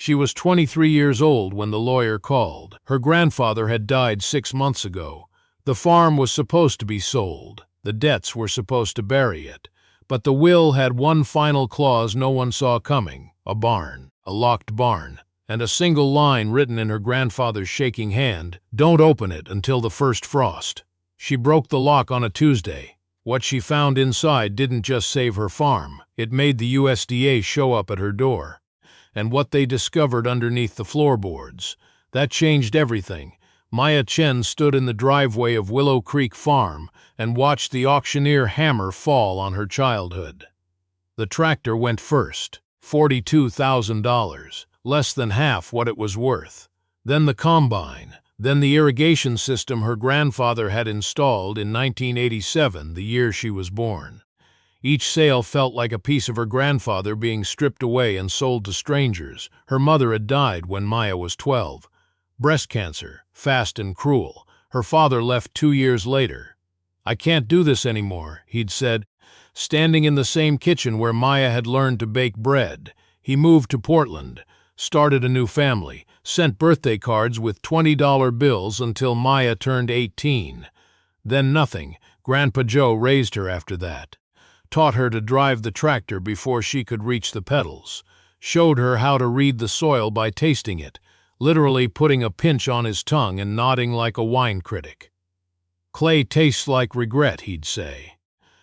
She was 23 years old when the lawyer called. Her grandfather had died 6 months ago. The farm was supposed to be sold. The debts were supposed to bury it. But the will had one final clause no one saw coming: a barn, a locked barn, and a single line written in her grandfather's shaking hand: "Don't open it until the first frost." She broke the lock on a Tuesday. What she found inside didn't just save her farm, it made the USDA show up at her door. And what they discovered underneath the floorboards, that changed everything. Maya Chen stood in the driveway of Willow Creek Farm and watched the auctioneer hammer fall on her childhood. The tractor went first, $42,000, less than half what it was worth. Then the combine, then the irrigation system her grandfather had installed in 1987, the year she was born. Each sale felt like a piece of her grandfather being stripped away and sold to strangers. Her mother had died when Maya was 12. Breast cancer, fast and cruel. Her father left 2 years later. "I can't do this anymore," he'd said, standing in the same kitchen where Maya had learned to bake bread. He moved to Portland, started a new family, sent birthday cards with $20 bills until Maya turned 18. Then nothing. Grandpa Joe raised her after that. Taught her to drive the tractor before she could reach the pedals, showed her how to read the soil by tasting it, literally putting a pinch on his tongue and nodding like a wine critic. "Clay tastes like regret," he'd say.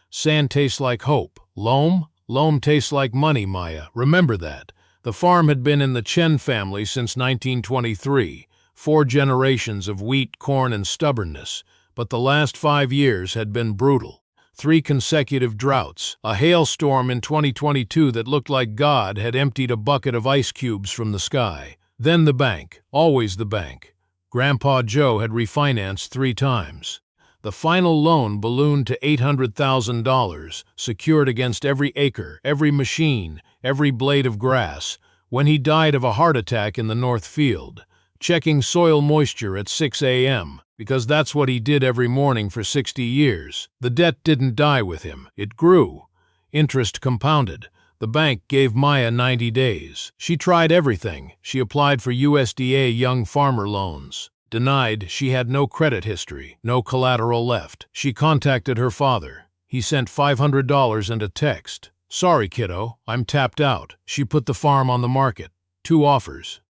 "Sand tastes like hope. Loam tastes like money, Maya. Remember that." The farm had been in the Chen family since 1923, 4 generations of wheat, corn, and stubbornness, but the last 5 years had been brutal. 3 consecutive droughts, a hailstorm in 2022 that looked like God had emptied a bucket of ice cubes from the sky. Then the bank, always the bank. Grandpa Joe had refinanced 3 times. The final loan ballooned to $800,000, secured against every acre, every machine, every blade of grass, when he died of a heart attack in the North Field, checking soil moisture at 6 a.m., because that's what he did every morning for 60 years. The debt didn't die with him. It grew. Interest compounded. The bank gave Maya 90 days. She tried everything. She applied for USDA young farmer loans. Denied. She had no credit history, no collateral left. She contacted her father. He sent $500 and a text. "Sorry, kiddo, I'm tapped out." She put the farm on the market. 2 offers.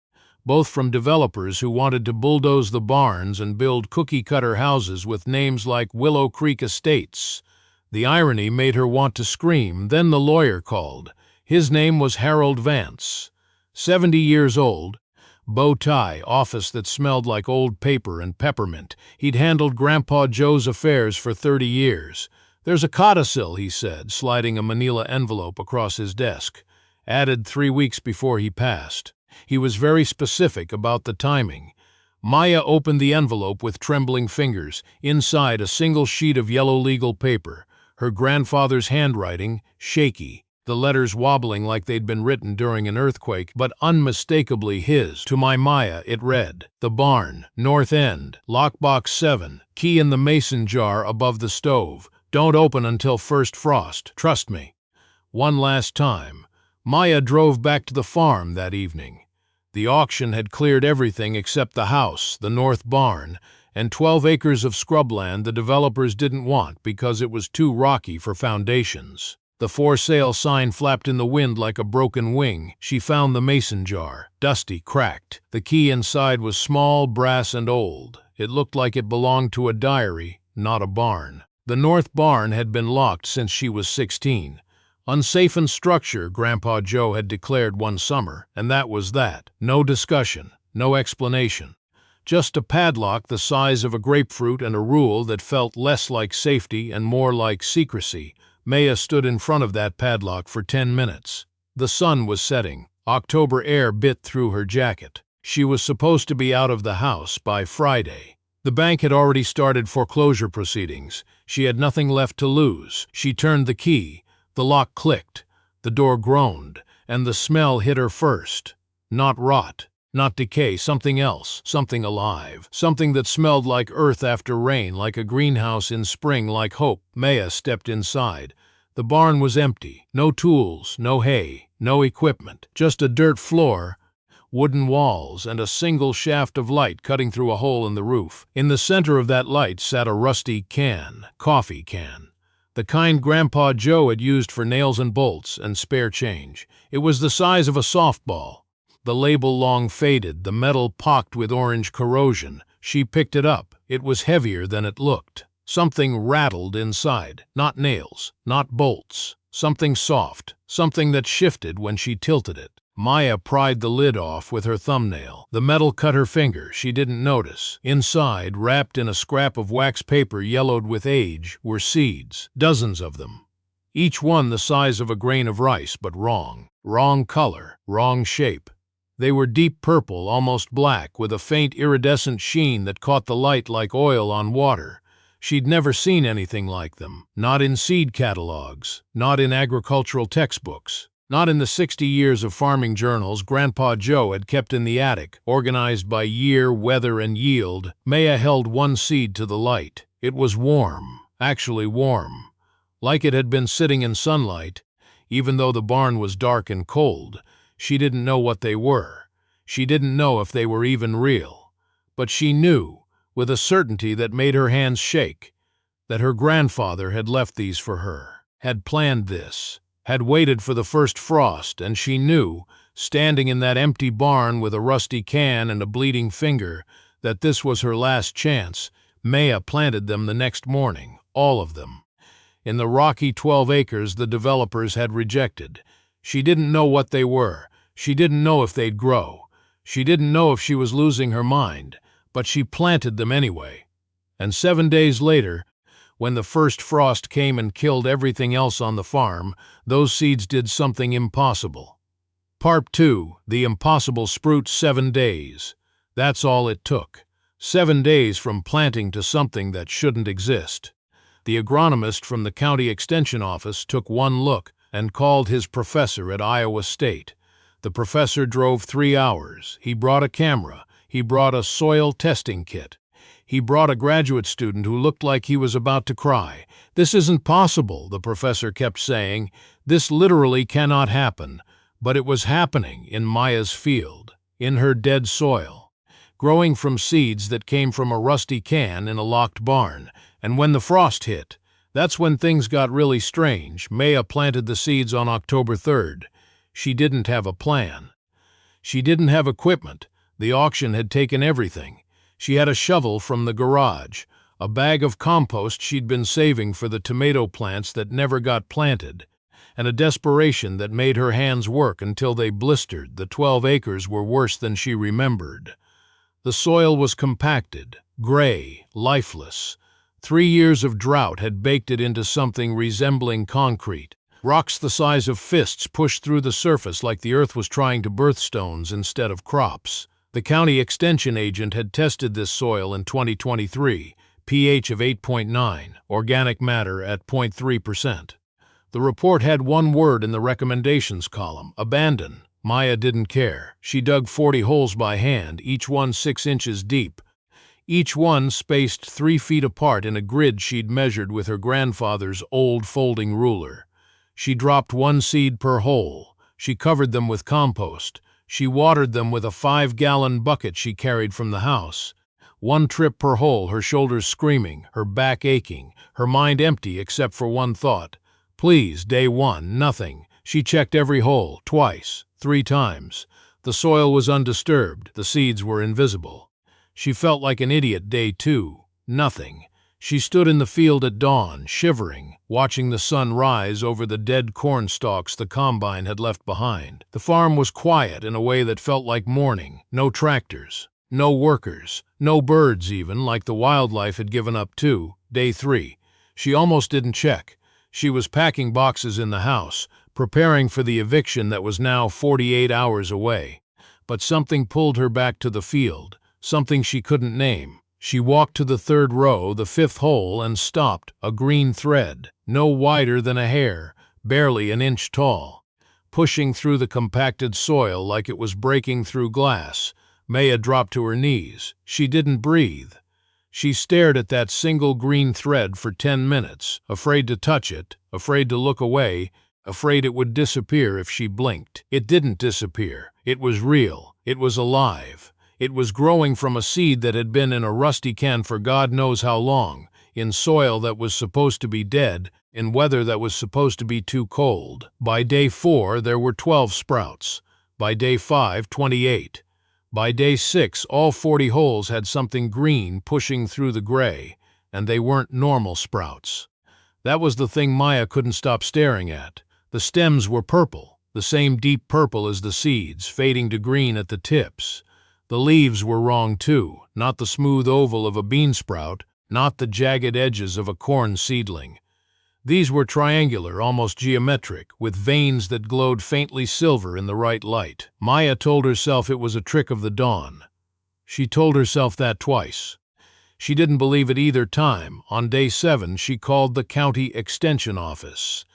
Both from developers who wanted to bulldoze the barns and build cookie-cutter houses with names like Willow Creek Estates. The irony made her want to scream. Then the lawyer called. His name was Harold Vance. 70 years old, bow tie, office that smelled like old paper and peppermint. He'd handled Grandpa Joe's affairs for 30 years. "There's a codicil," he said, sliding a manila envelope across his desk. Added 3 weeks before he passed. He was very specific about the timing. Maya opened the envelope with trembling fingers. Inside, a single sheet of yellow legal paper. Her grandfather's handwriting, shaky, the letters wobbling like they'd been written during an earthquake, but unmistakably his. To my Maya, it read: "The barn, North End, lockbox 7, key in the mason jar above the stove. Don't open until first frost. Trust me." One last time. Maya drove back to the farm that evening. The auction had cleared everything except the house, the north barn, and 12 acres of scrubland the developers didn't want because it was too rocky for foundations. The for sale sign flapped in the wind like a broken wing. She found the mason jar, dusty, cracked. The key inside was small, brass, and old. It looked like it belonged to a diary, not a barn. The north barn had been locked since she was 16. Unsafe in structure, Grandpa Joe had declared one summer, and that was that. No discussion, no explanation. Just a padlock the size of a grapefruit and a rule that felt less like safety and more like secrecy. Maya stood in front of that padlock for 10 minutes. The sun was setting. October air bit through her jacket. She was supposed to be out of the house by Friday. The bank had already started foreclosure proceedings. She had nothing left to lose. She turned the key. The lock clicked. The door groaned, and the smell hit her first. Not rot, not decay, something else, something alive, something that smelled like earth after rain, like a greenhouse in spring, like hope. Maya stepped inside. The barn was empty. No tools, no hay, no equipment, just a dirt floor. wooden walls, and a single shaft of light cutting through a hole in the roof. In the center of that light sat a rusty coffee can. The kind Grandpa Joe had used for nails and bolts and spare change. It was the size of a softball. The label long faded, the metal pocked with orange corrosion. She picked it up. It was heavier than it looked. Something rattled inside. Not nails, not bolts. Something soft, something that shifted when she tilted it. Maya pried the lid off with her thumbnail. The metal cut her finger. She didn't notice. Inside, wrapped in a scrap of wax paper yellowed with age, were seeds. Dozens of them. Each one the size of a grain of rice, but wrong. Wrong color, wrong shape. They were deep purple, almost black, with a faint iridescent sheen that caught the light like oil on water. She'd never seen anything like them. Not in seed catalogs, not in agricultural textbooks. Not in the 60 years of farming journals Grandpa Joe had kept in the attic, organized by year, weather, and yield. Maya held one seed to the light. It was warm, actually warm, like it had been sitting in sunlight. Even though the barn was dark and cold, she didn't know what they were. She didn't know if they were even real. But she knew, with a certainty that made her hands shake, that her grandfather had left these for her, had planned this, had waited for the first frost, and she knew, standing in that empty barn with a rusty can and a bleeding finger, that this was her last chance. Maya planted them the next morning, all of them. In the rocky 12 acres the developers had rejected. She didn't know what they were. She didn't know if they'd grow. She didn't know if she was losing her mind, but she planted them anyway. And 7 days later, when the first frost came and killed everything else on the farm, those seeds did something impossible. Part 2, the impossible sprouts 7 days. That's all it took. 7 days from planting to something that shouldn't exist. The agronomist from the county extension office took one look and called his professor at Iowa State. The professor drove 3 hours. He brought a camera. He brought a soil testing kit. He brought a graduate student who looked like he was about to cry. "This isn't possible," the professor kept saying. "This literally cannot happen." But it was happening in Maya's field, in her dead soil, growing from seeds that came from a rusty can in a locked barn. And when the frost hit, that's when things got really strange. Maya planted the seeds on October 3rd. She didn't have a plan. She didn't have equipment. The auction had taken everything. She had a shovel from the garage, a bag of compost she'd been saving for the tomato plants that never got planted, and a desperation that made her hands work until they blistered. The 12 acres were worse than she remembered. The soil was compacted, gray, lifeless. 3 years of drought had baked it into something resembling concrete. Rocks the size of fists pushed through the surface like the earth was trying to birth stones instead of crops. The county extension agent had tested this soil in 2023, pH of 8.9, organic matter at 0.3%. The report had one word in the recommendations column: abandon. Maya didn't care. She dug 40 holes by hand, each one 6 inches deep. Each one spaced 3 feet apart in a grid she'd measured with her grandfather's old folding ruler. She dropped 1 seed per hole. She covered them with compost. She watered them with a 5-gallon bucket she carried from the house. 1 trip per hole, her shoulders screaming, her back aching, her mind empty except for one thought. Please, day 1, nothing. She checked every hole, twice, 3 times. The soil was undisturbed. The seeds were invisible. She felt like an idiot. Day 2, nothing. She stood in the field at dawn, shivering, watching the sun rise over the dead corn stalks the combine had left behind. The farm was quiet in a way that felt like mourning. No tractors, no workers, no birds even, like the wildlife had given up too. Day 3. She almost didn't check. She was packing boxes in the house, preparing for the eviction that was now 48 hours away. But something pulled her back to the field, something she couldn't name. She walked to the 3rd row, the 5th hole, and stopped. A green thread, no wider than a hair, barely an inch tall, pushing through the compacted soil like it was breaking through glass. Maya dropped to her knees. She didn't breathe. She stared at that single green thread for 10 minutes, afraid to touch it, afraid to look away, afraid it would disappear if she blinked. It didn't disappear. It was real. It was alive. It was growing from a seed that had been in a rusty can for God knows how long, in soil that was supposed to be dead, in weather that was supposed to be too cold. By day 4, there were 12 sprouts. By day 5, 28. By day 6, all 40 holes had something green pushing through the gray, and they weren't normal sprouts. That was the thing Maya couldn't stop staring at. The stems were purple, the same deep purple as the seeds, fading to green at the tips. The leaves were wrong too, not the smooth oval of a bean sprout, not the jagged edges of a corn seedling. These were triangular, almost geometric, with veins that glowed faintly silver in the right light. Maya told herself it was a trick of the dawn. She told herself that twice. She didn't believe it either time. On day 7, she called the county extension office.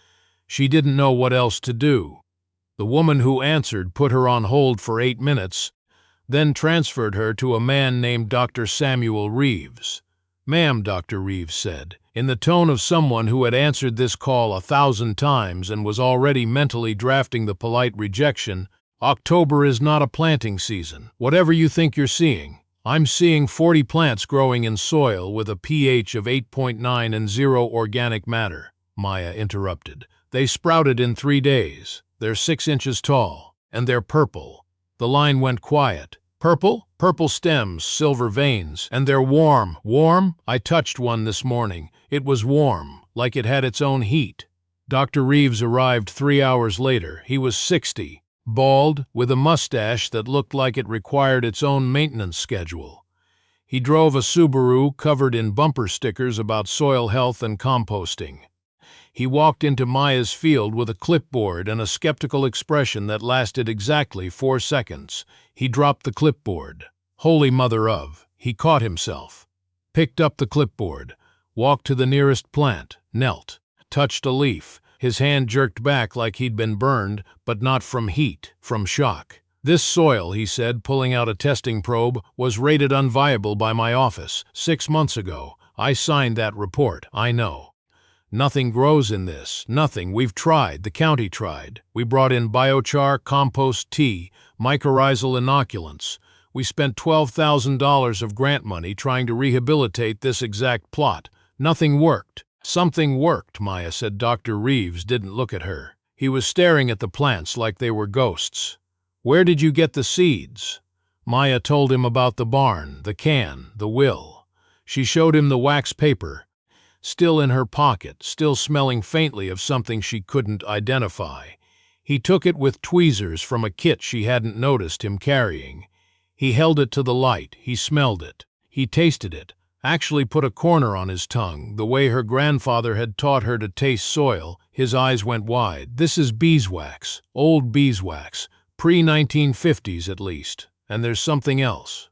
She didn't know what else to do. The woman who answered put her on hold for 8 minutes, then transferred her to a man named Dr. Samuel Reeves. "Ma'am," Dr. Reeves said, in the tone of someone who had answered this call 1,000 times and was already mentally drafting the polite rejection, "October is not a planting season. Whatever you think you're seeing, I'm seeing 40 plants growing in soil with a pH of 8.9 and 0 organic matter," Maya interrupted. "They sprouted in 3 days. They're 6 inches tall, and they're purple." The line went quiet. "Purple? Purple stems, silver veins, and they're warm." "Warm? I touched one this morning. It was warm, like it had its own heat." Dr. Reeves arrived 3 hours later. He was 60, bald, with a mustache that looked like it required its own maintenance schedule. He drove a Subaru covered in bumper stickers about soil health and composting. He walked into Maya's field with a clipboard and a skeptical expression that lasted exactly 4 seconds. He dropped the clipboard. Holy Mother of! He caught himself. Picked up the clipboard, walked to the nearest plant, knelt, touched a leaf. His hand jerked back like he'd been burned, but not from heat, from shock. "This soil," he said, pulling out a testing probe, "was rated unviable by my office 6 months ago. I signed that report, I know. Nothing grows in this, nothing. We've tried, the county tried. We brought in biochar, compost tea, mycorrhizal inoculants. We spent $12,000 of grant money trying to rehabilitate this exact plot. Nothing worked." "Something worked," Maya said. Dr. Reeves didn't look at her. He was staring at the plants like they were ghosts. "Where did you get the seeds?" Maya told him about the barn, the can, the will. She showed him the wax paper, still in her pocket, still smelling faintly of something she couldn't identify. He took it with tweezers from a kit she hadn't noticed him carrying. He held it to the light. He smelled it. He tasted it. Actually put a corner on his tongue, the way her grandfather had taught her to taste soil. His eyes went wide. "This is beeswax, old beeswax, pre-1950s at least. And there's something else.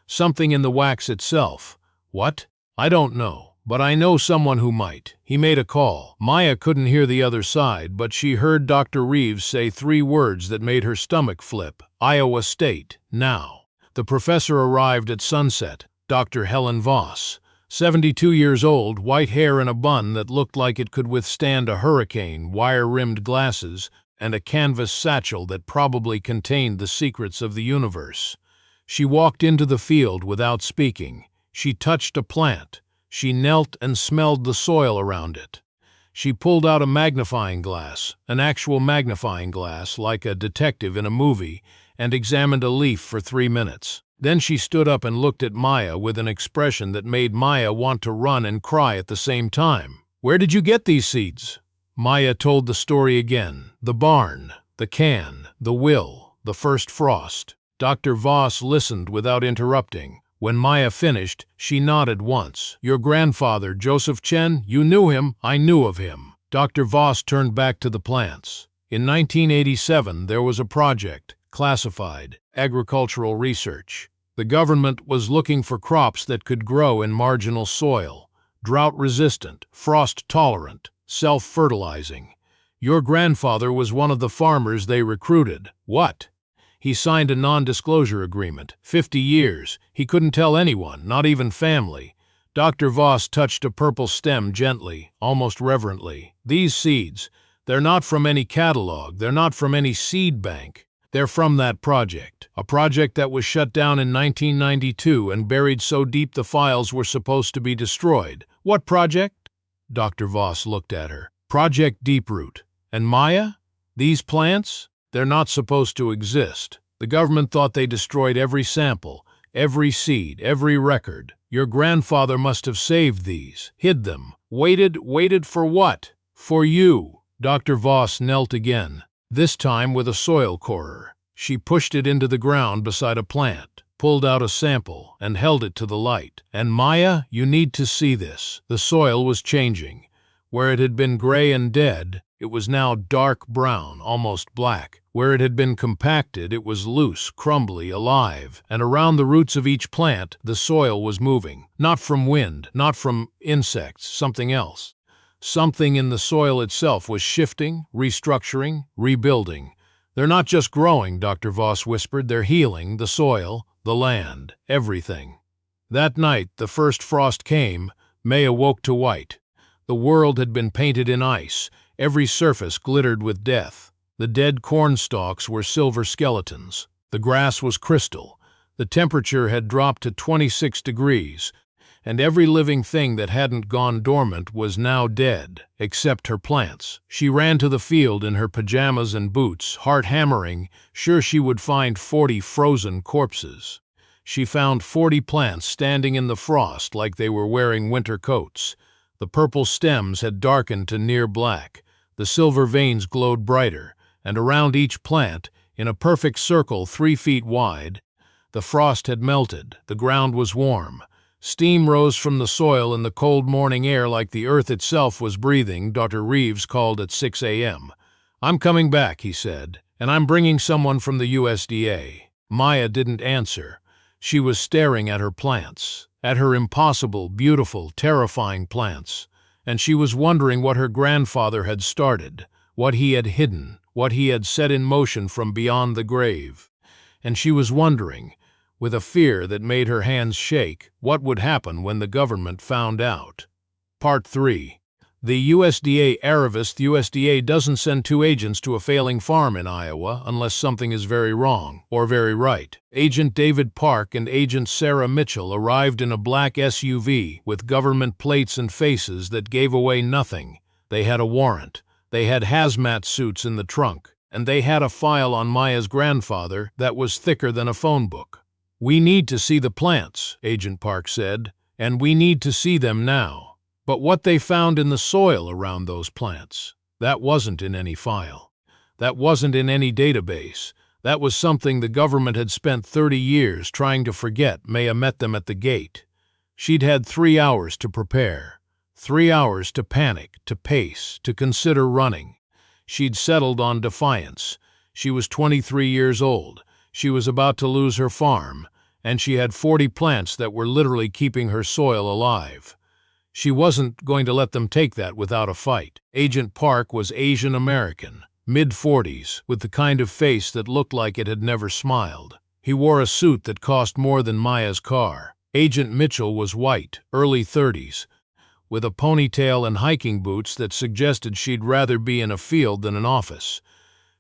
Something in the wax itself." "What?" "I don't know. But I know someone who might." He made a call. Maya couldn't hear the other side, but she heard Dr. Reeves say 3 words that made her stomach flip. "Iowa State, now." The professor arrived at sunset. Dr. Helen Voss, 72 years old, white hair in a bun that looked like it could withstand a hurricane, wire-rimmed glasses, and a canvas satchel that probably contained the secrets of the universe. She walked into the field without speaking. She touched a plant. She knelt and smelled the soil around it. She pulled out a magnifying glass, an actual magnifying glass, like a detective in a movie, and examined a leaf for 3 minutes. Then she stood up and looked at Maya with an expression that made Maya want to run and cry at the same time. "Where did you get these seeds?" Maya told the story again. The barn, the can, the will, the first frost. Dr. Voss listened without interrupting. When Maya finished, she nodded once. "Your grandfather, Joseph Chen, you knew him." "I knew of him." Dr. Voss turned back to the plants. "In 1987, there was a project, classified, agricultural research. The government was looking for crops that could grow in marginal soil, drought-resistant, frost-tolerant, self-fertilizing. Your grandfather was one of the farmers they recruited." "What?" "He signed a non-disclosure agreement. 50 years. He couldn't tell anyone, not even family." Dr. Voss touched a purple stem gently, almost reverently. "These seeds, they're not from any catalog. They're not from any seed bank. They're from that project, a project that was shut down in 1992 and buried so deep the files were supposed to be destroyed. What project? Dr. Voss looked at her. Project Deeproot. And Maya? These plants? They're not supposed to exist. The government thought they destroyed every sample, every seed, every record. Your grandfather must have saved these, hid them. Waited for what? For you. Dr. Voss knelt again, this time with a soil corer. She pushed it into the ground beside a plant, pulled out a sample, and held it to the light. And Maya, you need to see this. The soil was changing. Where it had been gray and dead, it was now dark brown, almost black. Where it had been compacted, it was loose, crumbly, alive. And around the roots of each plant, the soil was moving. Not from wind, not from insects, something else. Something in the soil itself was shifting, restructuring, rebuilding. They're not just growing, Dr. Voss whispered. They're healing the soil, the land, everything. That night, the first frost came. May awoke to white. The world had been painted in ice. Every surface glittered with death. The dead corn stalks were silver skeletons. The grass was crystal. The temperature had dropped to 26 degrees, and every living thing that hadn't gone dormant was now dead, except her plants. She ran to the field in her pajamas and boots, heart hammering, sure she would find 40 frozen corpses. She found 40 plants standing in the frost like they were wearing winter coats. The purple stems had darkened to near black. The silver veins glowed brighter, and around each plant, in a perfect circle 3 feet wide, the frost had melted. The ground was warm. Steam rose from the soil in the cold morning air like the earth itself was breathing. Dr. Reeves called at 6 a.m. "I'm coming back," he said, "and I'm bringing someone from the USDA." Maya didn't answer. She was staring at her plants, at her impossible, beautiful, terrifying plants, and she was wondering what her grandfather had started, what he had hidden, what he had set in motion from beyond the grave. And she was wondering, with a fear that made her hands shake, what would happen when the government found out. Part 3. The USDA Arivist. The USDA doesn't send 2 agents to a failing farm in Iowa unless something is very wrong, or very right. Agent David Park and Agent Sarah Mitchell arrived in a black SUV with government plates and faces that gave away nothing. They had a warrant. They had hazmat suits in the trunk, and they had a file on Maya's grandfather that was thicker than a phone book. "We need to see the plants," Agent Park said, "and we need to see them now." But what they found in the soil around those plants, that wasn't in any file. That wasn't in any database. That was something the government had spent 30 years trying to forget. Maya met them at the gate. She'd had 3 hours to prepare. 3 hours to panic, to pace, to consider running. She'd settled on defiance. She was 23 years old. She was about to lose her farm, and she had 40 plants that were literally keeping her soil alive. She wasn't going to let them take that without a fight. Agent Park was Asian American, mid-40s, with the kind of face that looked like it had never smiled. He wore a suit that cost more than Maya's car. Agent Mitchell was white, early 30s, with a ponytail and hiking boots that suggested she'd rather be in a field than an office.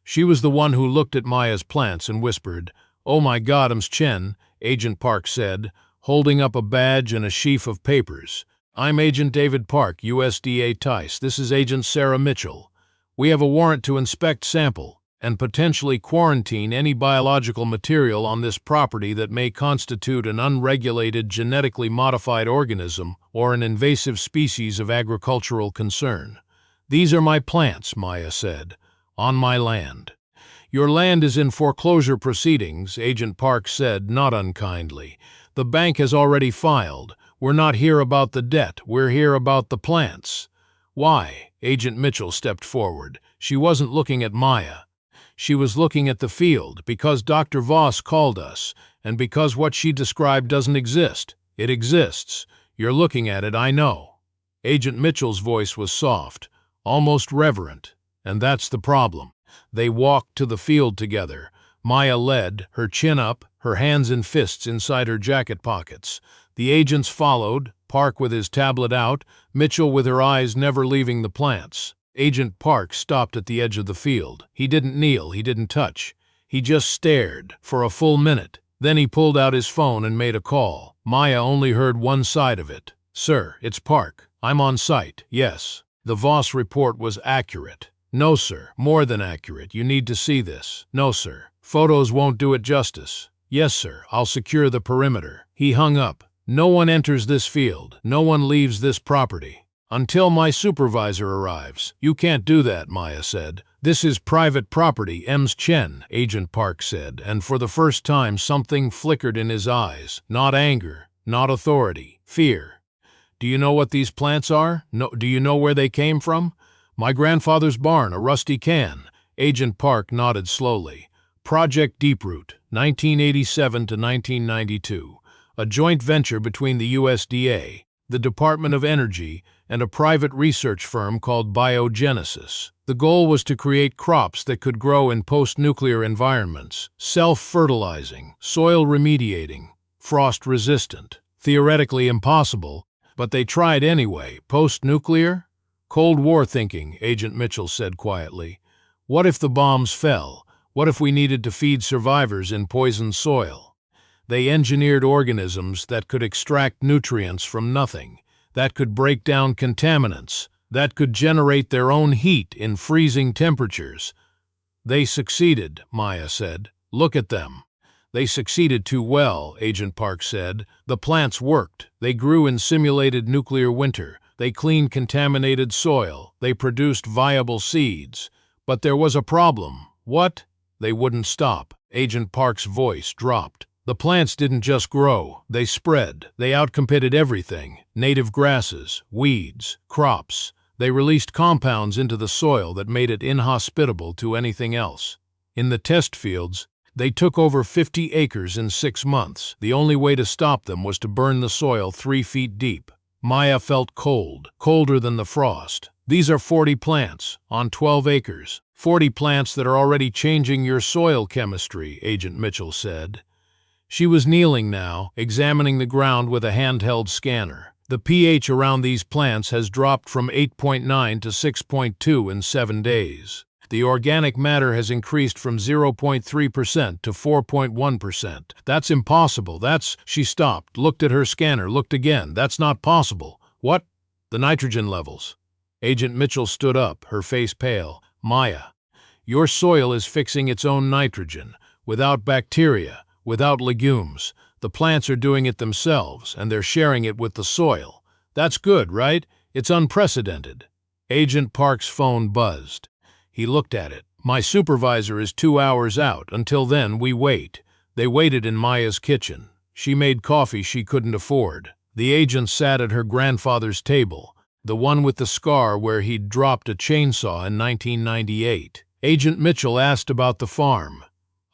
She was the one who looked at Maya's plants and whispered, "Oh my God, I'm Chen," Agent Park said, holding up a badge and a sheaf of papers. "I'm Agent David Park, USDA Tice. This is Agent Sarah Mitchell. We have a warrant to inspect, sample, and potentially quarantine any biological material on this property that may constitute an unregulated genetically modified organism or an invasive species of agricultural concern." "These are my plants," Maya said, "on my land." "Your land is in foreclosure proceedings," Agent Park said, not unkindly. "The bank has already filed. We're not here about the debt, we're here about the plants." "Why?" Agent Mitchell stepped forward. She wasn't looking at Maya. She was looking at the field, because Dr. Voss called us, and because what she described doesn't exist. It exists. You're looking at it, I know. Agent Mitchell's voice was soft, almost reverent, and that's the problem. They walked to the field together. Maya led, her chin up, her hands in fists inside her jacket pockets. The agents followed, Park with his tablet out, Mitchell with her eyes never leaving the plants. Agent Park stopped at the edge of the field. He didn't kneel, he didn't touch. He just stared for a full minute. Then he pulled out his phone and made a call. Maya only heard one side of it. "Sir, it's Park. I'm on site." "Yes." The Voss report was accurate. "No, sir. More than accurate. You need to see this." "No, sir. Photos won't do it justice." "Yes, sir. I'll secure the perimeter." He hung up. "No one enters this field. No one leaves this property until my supervisor arrives." "You can't do that," Maya said. "This is private property, Chen," Agent Park said, and for the first time something flickered in his eyes. Not anger, not authority, fear. "Do you know what these plants are? No, do you know where they came from?" "My grandfather's barn, a rusty can." Agent Park nodded slowly. "Project Deeproot, 1987 to 1992. A joint venture between the USDA, the Department of Energy, and a private research firm called Biogenesis. The goal was to create crops that could grow in post-nuclear environments, self-fertilizing, soil remediating, frost-resistant. Theoretically impossible, but they tried anyway. Post-nuclear? Cold War thinking, Agent Mitchell said quietly. What if the bombs fell? What if we needed to feed survivors in poisoned soil? They engineered organisms that could extract nutrients from nothing, that could break down contaminants, that could generate their own heat in freezing temperatures. They succeeded, Maya said. Look at them. They succeeded too well, Agent Park said. The plants worked. They grew in simulated nuclear winter. They cleaned contaminated soil. They produced viable seeds. But there was a problem. What? They wouldn't stop. Agent Park's voice dropped. The plants didn't just grow. They spread. They outcompeted everything. Native grasses, weeds, crops. They released compounds into the soil that made it inhospitable to anything else. In the test fields, they took over 50 acres in 6 months. The only way to stop them was to burn the soil 3 feet deep. Maya felt cold, colder than the frost. These are 40 plants, on 12 acres. 40 plants that are already changing your soil chemistry, Agent Mitchell said. She was kneeling now, examining the ground with a handheld scanner. The pH around these plants has dropped from 8.9 to 6.2 in 7 days. The organic matter has increased from 0.3% to 4.1%. That's impossible. She stopped, looked at her scanner, looked again. That's not possible. What? The nitrogen levels. Agent Mitchell stood up, her face pale. Maya, your soil is fixing its own nitrogen, without bacteria, without legumes. The plants are doing it themselves, and they're sharing it with the soil. That's good, right? It's unprecedented. Agent Park's phone buzzed. He looked at it. My supervisor is 2 hours out. Until then, we wait. They waited in Maya's kitchen. She made coffee she couldn't afford. The agent sat at her grandfather's table, the one with the scar where he'd dropped a chainsaw in 1998. Agent Mitchell asked about the farm,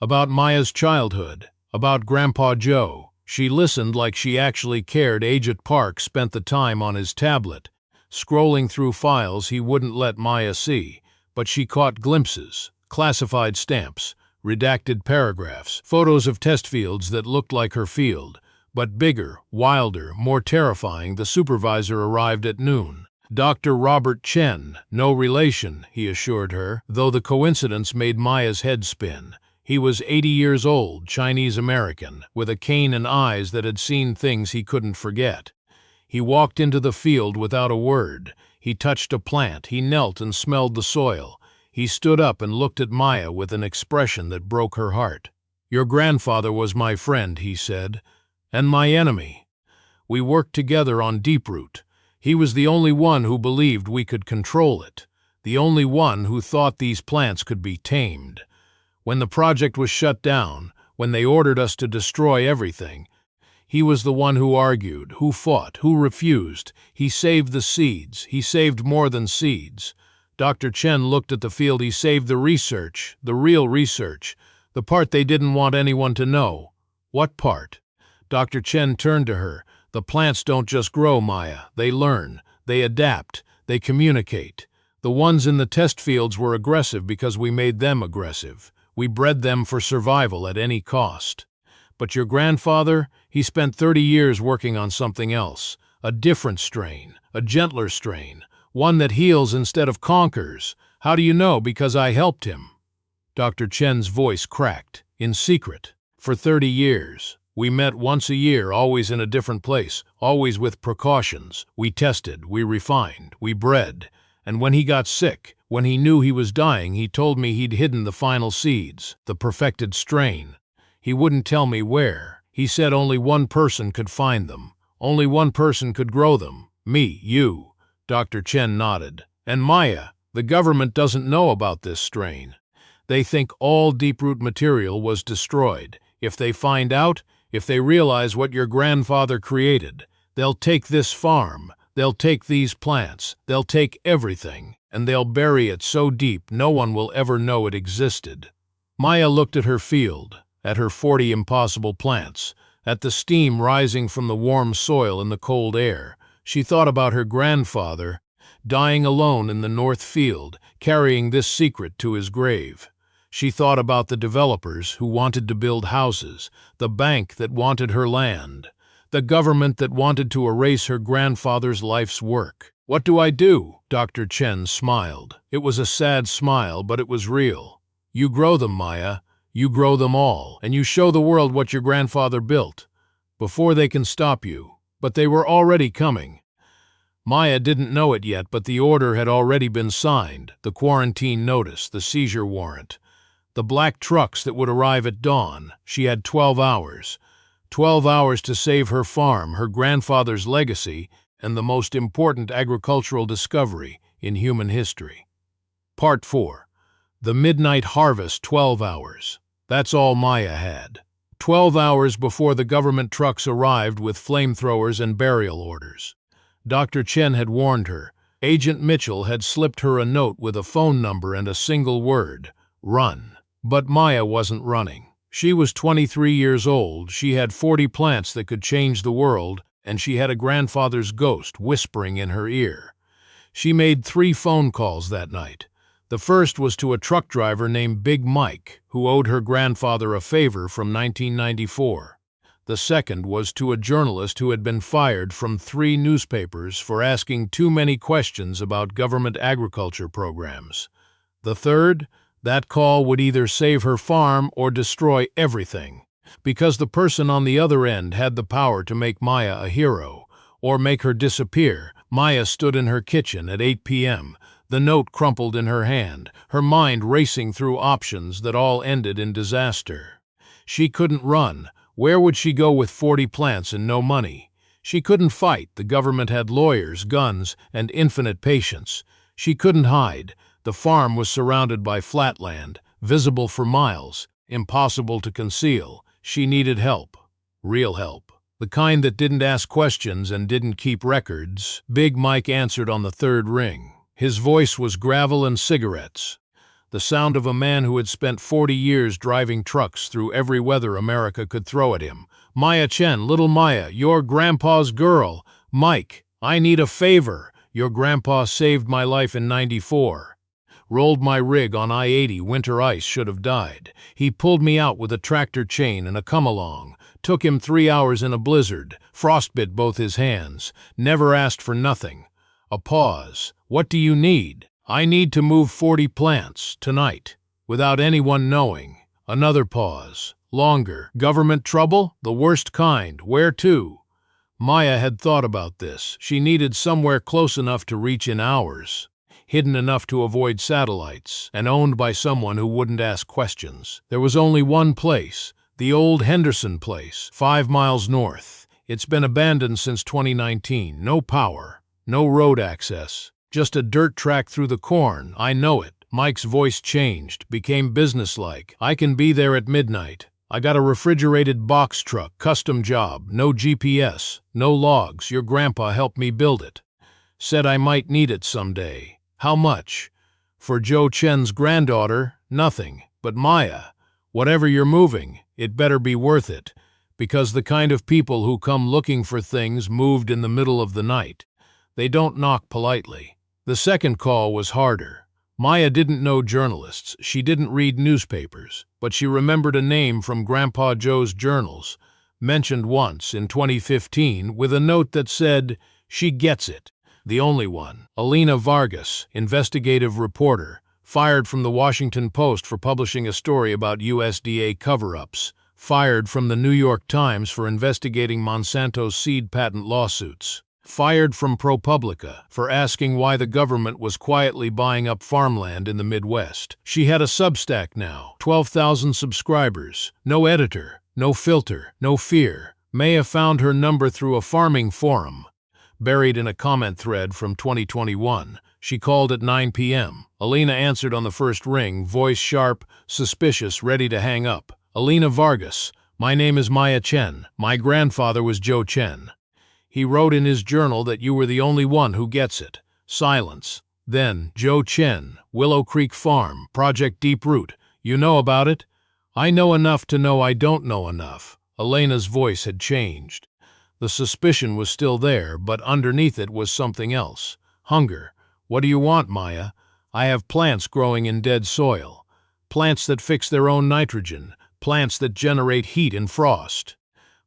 about Maya's childhood, about Grandpa Joe. She listened like she actually cared. Agent Park spent the time on his tablet, scrolling through files he wouldn't let Maya see. But she caught glimpses, classified stamps, redacted paragraphs, photos of test fields that looked like her field, but bigger, wilder, more terrifying. The supervisor arrived at noon. Dr. Robert Chen, no relation, he assured her, though the coincidence made Maya's head spin. He was 80 years old, Chinese-American, with a cane and eyes that had seen things he couldn't forget. He walked into the field without a word. He touched a plant. He knelt and smelled the soil. He stood up and looked at Maya with an expression that broke her heart. Your grandfather was my friend, he said, and my enemy. We worked together on Deeproot. He was the only one who believed we could control it, the only one who thought these plants could be tamed. When the project was shut down, when they ordered us to destroy everything, he was the one who argued, who fought, who refused. He saved the seeds. He saved more than seeds. Dr. Chen looked at the field. He saved the research, the real research, the part they didn't want anyone to know. What part? Dr. Chen turned to her. The plants don't just grow, Maya. They learn. They adapt. They communicate. The ones in the test fields were aggressive because we made them aggressive. We bred them for survival at any cost. But your grandfather, he spent 30 years working on something else, a different strain, a gentler strain, one that heals instead of conquers. How do you know? Because I helped him. Dr. Chen's voice cracked. In secret. For 30 years. We met once a year, always in a different place, always with precautions. We tested, we refined, we bred. And when he got sick, when he knew he was dying, he told me he'd hidden the final seeds, the perfected strain. He wouldn't tell me where. He said only one person could find them. Only one person could grow them. Me, you. Dr. Chen nodded. And Maya, the government doesn't know about this strain. They think all deep-root material was destroyed. If they find out, if they realize what your grandfather created, they'll take this farm, they'll take these plants, they'll take everything, and they'll bury it so deep no one will ever know it existed. Maya looked at her field, at her 40 impossible plants, at the steam rising from the warm soil in the cold air. She thought about her grandfather, dying alone in the north field, carrying this secret to his grave. She thought about the developers who wanted to build houses, the bank that wanted her land, the government that wanted to erase her grandfather's life's work. What do I do? Dr. Chen smiled. It was a sad smile, but it was real. You grow them, Maya. You grow them all, and you show the world what your grandfather built, before they can stop you. But they were already coming. Maya didn't know it yet, but the order had already been signed, the quarantine notice, the seizure warrant. The black trucks that would arrive at dawn. She had 12 hours. 12 hours to save her farm, her grandfather's legacy, and the most important agricultural discovery in human history. Part 4. The midnight harvest, 12 hours. That's all Maya had. 12 hours before the government trucks arrived with flamethrowers and burial orders. Dr. Chen had warned her. Agent Mitchell had slipped her a note with a phone number and a single word: run. But Maya wasn't running. She was 23 years old, she had 40 plants that could change the world, and she had a grandfather's ghost whispering in her ear. She made 3 phone calls that night. The first was to a truck driver named Big Mike, who owed her grandfather a favor from 1994. The second was to a journalist who had been fired from 3 newspapers for asking too many questions about government agriculture programs. The third? That call would either save her farm or destroy everything, because the person on the other end had the power to make Maya a hero, or make her disappear. Maya stood in her kitchen at 8 p.m., the note crumpled in her hand, her mind racing through options that all ended in disaster. She couldn't run. Where would she go with 40 plants and no money? She couldn't fight. The government had lawyers, guns, and infinite patience. She couldn't hide. The farm was surrounded by flat land, visible for miles, impossible to conceal. She needed help. Real help. The kind that didn't ask questions and didn't keep records. Big Mike answered on the 3rd ring. His voice was gravel and cigarettes. The sound of a man who had spent 40 years driving trucks through every weather America could throw at him. Maya Chen, little Maya, your grandpa's girl. Mike, I need a favor. Your grandpa saved my life in '94. Rolled my rig on I-80, winter ice, should have died. He pulled me out with a tractor chain and a come-along. Took him 3 hours in a blizzard. Frostbit both his hands. Never asked for nothing. A pause. What do you need? I need to move 40 plants, tonight, without anyone knowing. Another pause. Longer. Government trouble? The worst kind. Where to? Maya had thought about this. She needed somewhere close enough to reach in hours, hidden enough to avoid satellites, and owned by someone who wouldn't ask questions. There was only one place, the old Henderson place, 5 miles north. It's been abandoned since 2019. No power, no road access, just a dirt track through the corn. I know it. Mike's voice changed, became businesslike. I can be there at midnight. I got a refrigerated box truck, custom job, no GPS, no logs. Your grandpa helped me build it. Said I might need it someday. How much? For Joe Chen's granddaughter, nothing. But Maya, whatever you're moving, it better be worth it, because the kind of people who come looking for things moved in the middle of the night. They don't knock politely. The second call was harder. Maya didn't know journalists. She didn't read newspapers, but she remembered a name from Grandpa Joe's journals, mentioned once in 2015 with a note that said, "She gets it." The only one. Alina Vargas, investigative reporter, Fired from the Washington Post for publishing a story about USDA cover-ups. Fired from the New York Times for investigating Monsanto's seed patent lawsuits. Fired from ProPublica for asking why the government was quietly buying up farmland in the Midwest. She had a Substack now, 12,000 subscribers. No editor, no filter, no fear. Maya found her number through a farming forum. Buried in a comment thread from 2021. She called at 9 p.m. Alina answered on the first ring, voice sharp, suspicious, ready to hang up. Alina Vargas, my name is Maya Chen. My grandfather was Joe Chen. He wrote in his journal that you were the only one who gets it. Silence. Then, Joe Chen, Willow Creek Farm, Project Deep Root. You know about it? I know enough to know I don't know enough. Elena's voice had changed. The suspicion was still there, but underneath it was something else. Hunger. What do you want, Maya? I have plants growing in dead soil. Plants that fix their own nitrogen. Plants that generate heat and frost.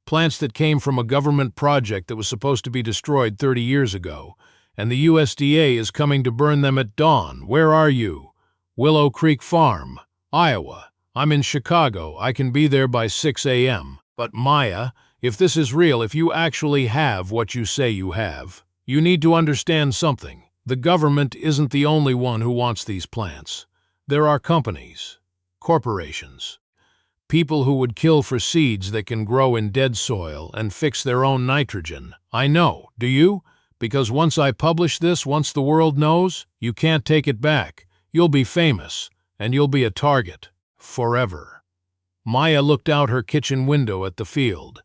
Plants that came from a government project that was supposed to be destroyed 30 years ago, and the USDA is coming to burn them at dawn. Where are you? Willow Creek Farm, Iowa. I'm in Chicago. I can be there by 6 a.m. But Maya, if this is real, if you actually have what you say you have, you need to understand something. The government isn't the only one who wants these plants. There are companies, corporations, people who would kill for seeds that can grow in dead soil and fix their own nitrogen. I know, do you? Because once I publish this, once the world knows, you can't take it back. You'll be famous, and you'll be a target. Forever. Maya looked out her kitchen window at the field,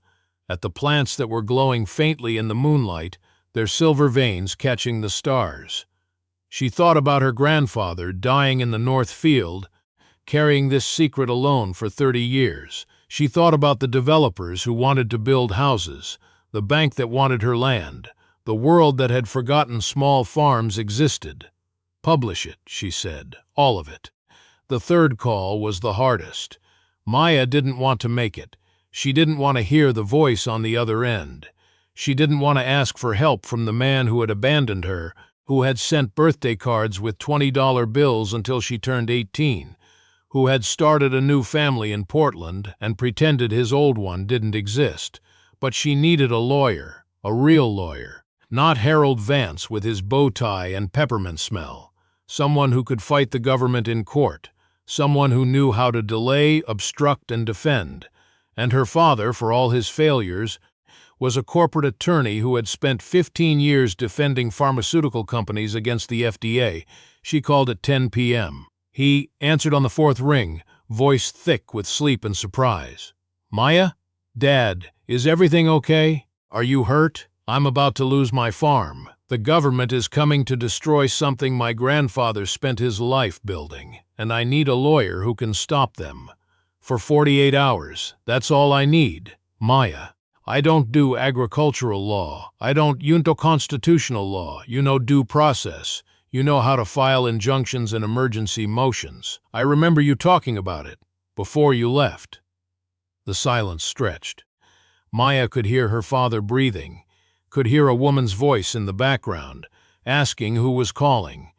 at the plants that were glowing faintly in the moonlight, their silver veins catching the stars. She thought about her grandfather dying in the North Field, carrying this secret alone for 30 years. She thought about the developers who wanted to build houses, the bank that wanted her land, the world that had forgotten small farms existed. Publish it, she said, all of it. The third call was the hardest. Maya didn't want to make it. She didn't want to hear the voice on the other end. She didn't want to ask for help from the man who had abandoned her, who had sent birthday cards with $20 bills until she turned 18, who had started a new family in Portland and pretended his old one didn't exist. But she needed a lawyer, a real lawyer, not Harold Vance with his bow tie and peppermint smell, someone who could fight the government in court, someone who knew how to delay, obstruct, and defend. And her father, for all his failures, was a corporate attorney who had spent 15 years defending pharmaceutical companies against the FDA. She called at 10 p.m. He answered on the fourth ring, voice thick with sleep and surprise. Maya? Dad, is everything okay? Are you hurt? I'm about to lose my farm. The government is coming to destroy something my grandfather spent his life building, and I need a lawyer who can stop them. For 48 hours, that's all I need. Maya. I don't do agricultural law. I don't constitutional law. You know due process. You know how to file injunctions and emergency motions. I remember you talking about it before you left. The silence stretched. Maya could hear her father breathing, could hear a woman's voice in the background, asking who was calling,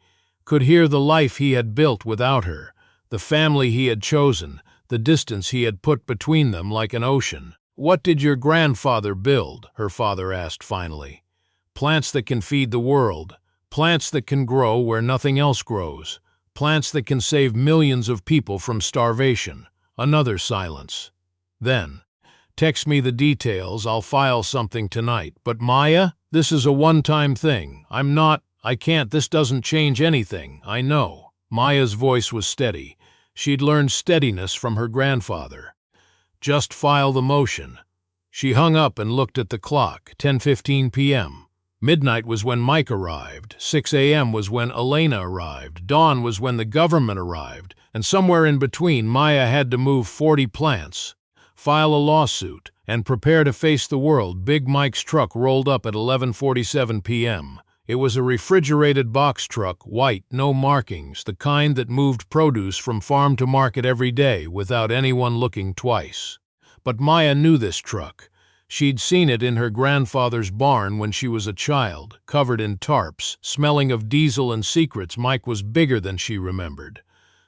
could hear the life he had built without her, the family he had chosen, the distance he had put between them like an ocean. What did your grandfather build? Her father asked finally. Plants that can feed the world. Plants that can grow where nothing else grows. Plants that can save millions of people from starvation. Another silence. Then, text me the details, I'll file something tonight. But Maya, this is a one-time thing. I can't, this doesn't change anything, I know. Maya's voice was steady. She'd learned steadiness from her grandfather. Just file the motion. She hung up and looked at the clock, 10:15 p.m. Midnight was when Mike arrived, 6 a.m. was when Elena arrived, dawn was when the government arrived, and somewhere in between Maya had to move 40 plants, file a lawsuit, and prepare to face the world. Big Mike's truck rolled up at 11:47 p.m. It was a refrigerated box truck, white, no markings, the kind that moved produce from farm to market every day without anyone looking twice. But Maya knew this truck. She'd seen it in her grandfather's barn when she was a child, covered in tarps, smelling of diesel and secrets. Mike was bigger than she remembered.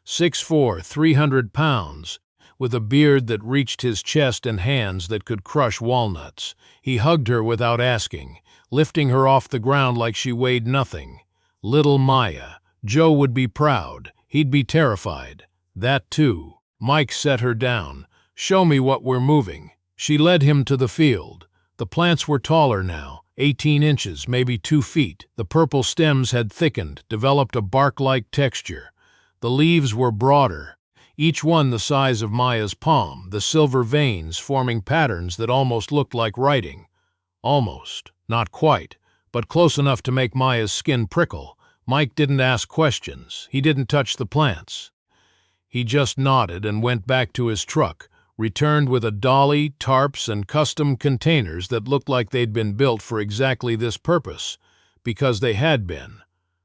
6'4", 300 pounds, with a beard that reached his chest and hands that could crush walnuts. He hugged her without asking, lifting her off the ground like she weighed nothing. Little Maya. Joe would be proud. He'd be terrified. That too. Mike set her down. "Show me what we're moving." She led him to the field. The plants were taller now, 18 inches, maybe 2 feet. The purple stems had thickened, developed a bark-like texture. The leaves were broader, each one the size of Maya's palm, the silver veins forming patterns that almost looked like writing. Almost. Not quite, but close enough to make Maya's skin prickle. Mike didn't ask questions. He didn't touch the plants. He just nodded and went back to his truck, returned with a dolly, tarps, and custom containers that looked like they'd been built for exactly this purpose, because they had been.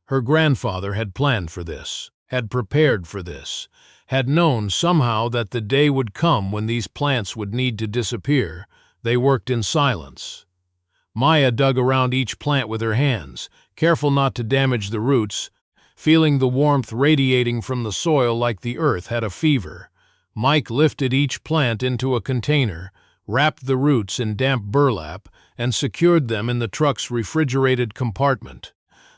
Her grandfather had planned for this, had prepared for this, had known somehow that the day would come when these plants would need to disappear. They worked in silence. Maya dug around each plant with her hands, careful not to damage the roots, feeling the warmth radiating from the soil like the earth had a fever. Mike lifted each plant into a container, wrapped the roots in damp burlap, and secured them in the truck's refrigerated compartment.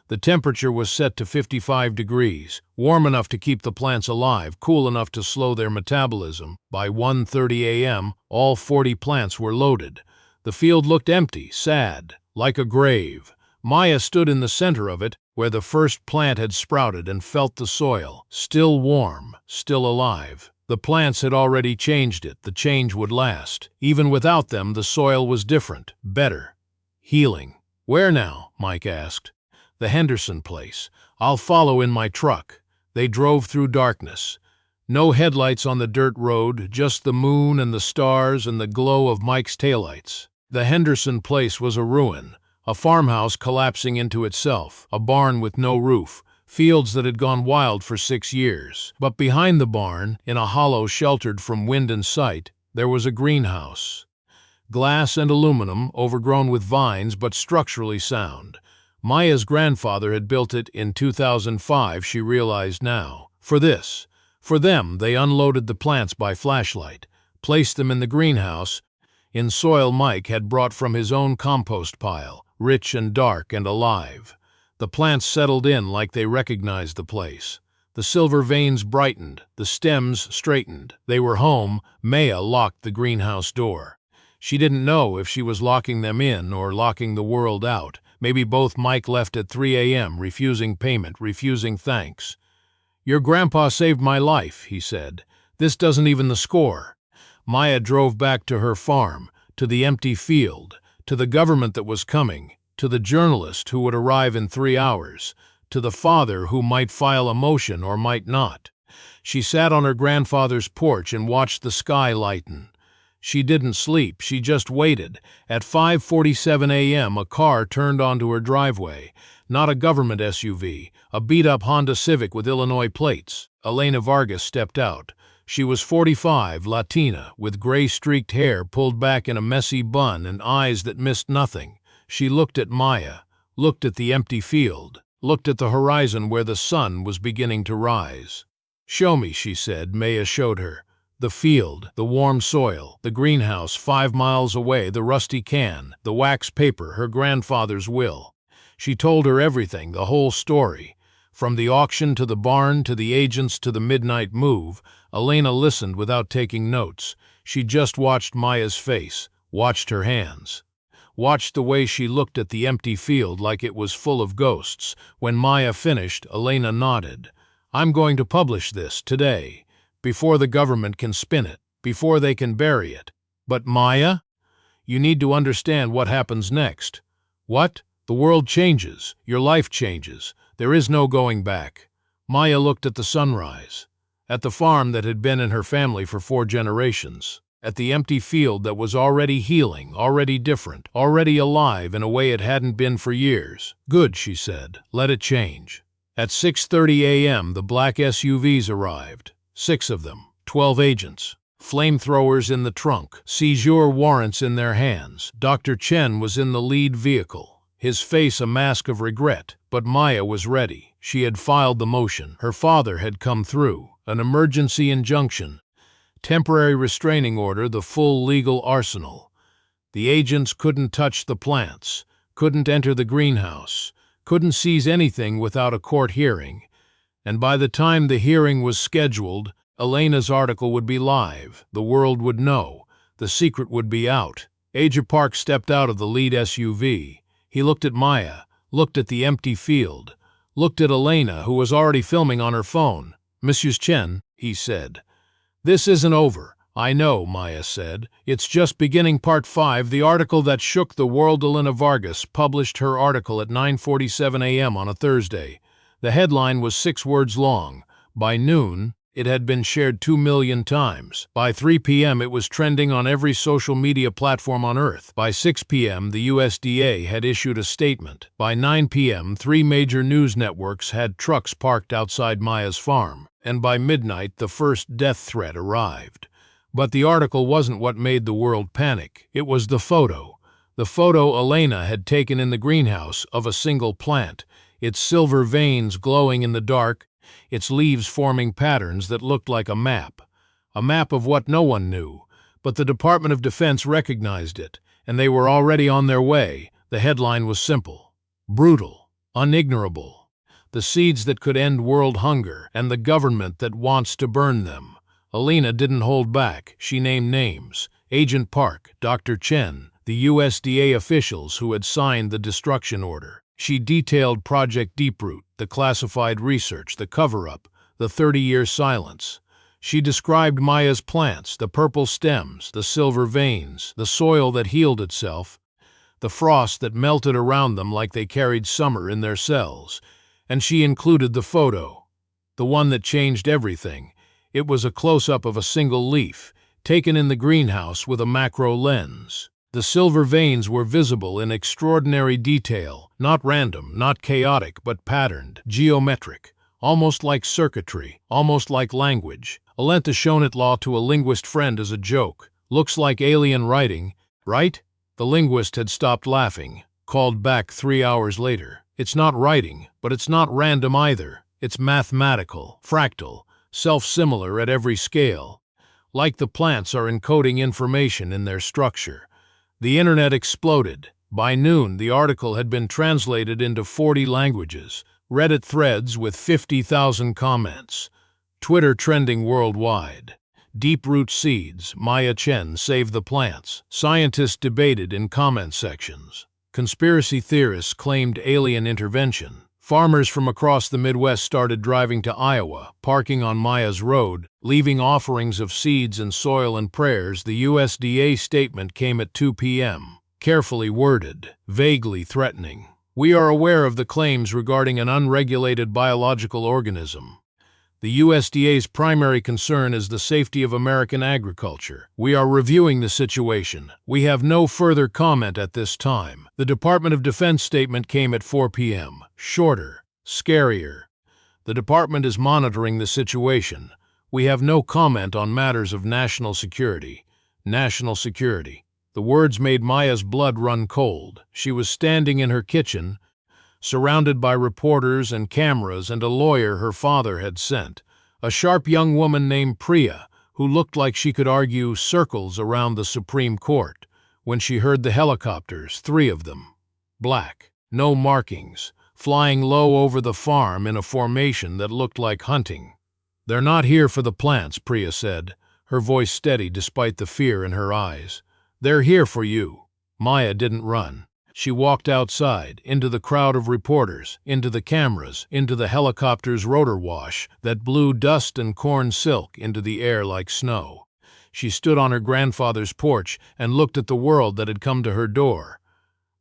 The temperature was set to 55 degrees, warm enough to keep the plants alive, cool enough to slow their metabolism. By 1:30 a.m., all 40 plants were loaded. The field looked empty, sad, like a grave. Maya stood in the center of it, where the first plant had sprouted, and felt the soil, still warm, still alive. The plants had already changed it. The change would last. Even without them, the soil was different, better, healing. "Where now?" Mike asked. "The Henderson place. I'll follow in my truck." They drove through darkness. No headlights on the dirt road, just the moon and the stars and the glow of Mike's taillights. The Henderson place was a ruin, a farmhouse collapsing into itself, a barn with no roof, fields that had gone wild for 6 years. But behind the barn, in a hollow sheltered from wind and sight, there was a greenhouse. Glass and aluminum, overgrown with vines but structurally sound. Maya's grandfather had built it in 2005, she realized now. For this. For them, they unloaded the plants by flashlight, placed them in the greenhouse, in soil Mike had brought from his own compost pile, rich and dark and alive. The plants settled in like they recognized the place. The silver veins brightened, the stems straightened. They were home. Maya locked the greenhouse door. She didn't know if she was locking them in or locking the world out. Maybe both. Mike left at 3 a.m., refusing payment, refusing thanks. "Your grandpa saved my life," he said. "This doesn't even the score." Maya drove back to her farm, to the empty field, to the government that was coming, to the journalist who would arrive in 3 hours, to the father who might file a motion or might not. She sat on her grandfather's porch and watched the sky lighten. She didn't sleep, she just waited. At 5:47 a.m., a car turned onto her driveway. Not a government SUV, a beat-up Honda Civic with Illinois plates. Elena Vargas stepped out. She was 45, Latina, with gray-streaked hair pulled back in a messy bun and eyes that missed nothing. She looked at Maya, looked at the empty field, looked at the horizon where the sun was beginning to rise. "Show me," she said. Maya showed her. The field, the warm soil, the greenhouse 5 miles away, the rusty can, the wax paper, her grandfather's will. She told her everything, the whole story. From the auction to the barn to the agents to the midnight move. Elena listened without taking notes. She just watched Maya's face, watched her hands. Watched the way she looked at the empty field like it was full of ghosts. When Maya finished, Elena nodded. "I'm going to publish this today, before the government can spin it, before they can bury it." "But Maya, you need to understand what happens next." "What?" "The world changes. Your life changes. There is no going back." Maya looked at the sunrise, at the farm that had been in her family for 4 generations, at the empty field that was already healing, already different, already alive in a way it hadn't been for years. "Good," she said. "Let it change." At 6:30 a.m., the black SUVs arrived. 6 of them, 12 agents. Flamethrowers in the trunk, seizure warrants in their hands. Dr. Chen was in the lead vehicle, his face a mask of regret. But Maya was ready. She had filed the motion. Her father had come through. an emergency injunction, temporary restraining order, the full legal arsenal. The agents couldn't touch the plants, couldn't enter the greenhouse, couldn't seize anything without a court hearing. And by the time the hearing was scheduled, Elena's article would be live, the world would know, the secret would be out. Agent Park stepped out of the lead SUV. He looked at Maya, looked at the empty field, looked at Elena, who was already filming on her phone. "Mrs. Chen," he said. "This isn't over." "I know," Maya said. "It's just beginning. Part 5, the article that shook the world." Elena Vargas published her article at 9:47 a.m. on a Thursday. The headline was 6 words long. By noon, it had been shared 2 million times. By 3 p.m., it was trending on every social media platform on Earth. By 6 p.m., the USDA had issued a statement. By 9 p.m., 3 major news networks had trucks parked outside Maya's farm. And by midnight, the first death threat arrived. But the article wasn't what made the world panic. It was the photo. The photo Elena had taken in the greenhouse of a single plant, its silver veins glowing in the dark, its leaves forming patterns that looked like a map of what no one knew. But the Department of Defense recognized it, and they were already on their way. The headline was simple: brutal, unignorable. The seeds that could end world hunger, and the government that wants to burn them. Elena didn't hold back. She named names: Agent Park, Dr. Chen, the USDA officials who had signed the destruction order. She detailed Project Deeproot, the classified research, the cover-up, the 30-year silence. She described Maya's plants, the purple stems, the silver veins, the soil that healed itself, the frost that melted around them like they carried summer in their cells. And she included the photo, the one that changed everything. It was a close-up of a single leaf, taken in the greenhouse with a macro lens. The silver veins were visible in extraordinary detail, not random, not chaotic, but patterned, geometric, almost like circuitry, almost like language. Elena shown it law to a linguist friend as a joke. "Looks like alien writing, right?" The linguist had stopped laughing, called back 3 hours later. "It's not writing, but it's not random either. It's mathematical, fractal, self-similar at every scale. Like the plants are encoding information in their structure." The internet exploded. By noon, the article had been translated into 40 languages, Reddit threads with 50,000 comments, Twitter trending worldwide. Deeproot seeds, Maya Chen saved the plants. Scientists debated in comment sections. Conspiracy theorists claimed alien intervention. Farmers from across the Midwest started driving to Iowa, parking on Maya's road, leaving offerings of seeds and soil and prayers. The USDA statement came at 2 p.m., carefully worded, vaguely threatening. "We are aware of the claims regarding an unregulated biological organism. The USDA's primary concern is the safety of American agriculture. We are reviewing the situation. We have no further comment at this time." The Department of Defense statement came at 4 p.m., shorter, scarier. "The department is monitoring the situation. We have no comment on matters of national security." National security. The words made Maya's blood run cold. She was standing in her kitchen, surrounded by reporters and cameras and a lawyer her father had sent, a sharp young woman named Priya, who looked like she could argue circles around the Supreme Court, when she heard the helicopters, 3 of them, black, no markings, flying low over the farm in a formation that looked like hunting. "They're not here for the plants," Priya said, her voice steady despite the fear in her eyes. "They're here for you." Maya didn't run. She walked outside, into the crowd of reporters, into the cameras, into the helicopter's rotor wash that blew dust and corn silk into the air like snow. She stood on her grandfather's porch and looked at the world that had come to her door.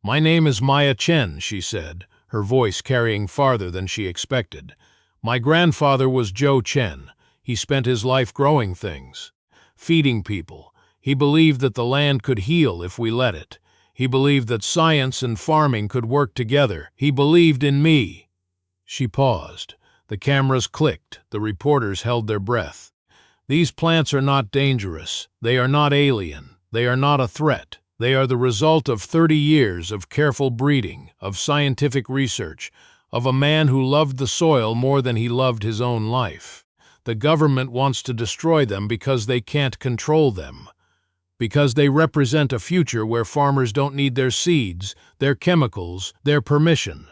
"My name is Maya Chen," she said, her voice carrying farther than she expected. "My grandfather was Joe Chen. He spent his life growing things, feeding people. He believed that the land could heal if we let it. He believed that science and farming could work together. He believed in me." She paused. The cameras clicked. The reporters held their breath. "These plants are not dangerous. They are not alien. They are not a threat. They are the result of 30 years of careful breeding, of scientific research, of a man who loved the soil more than he loved his own life." The government wants to destroy them because they can't control them, because they represent a future where farmers don't need their seeds, their chemicals, their permission.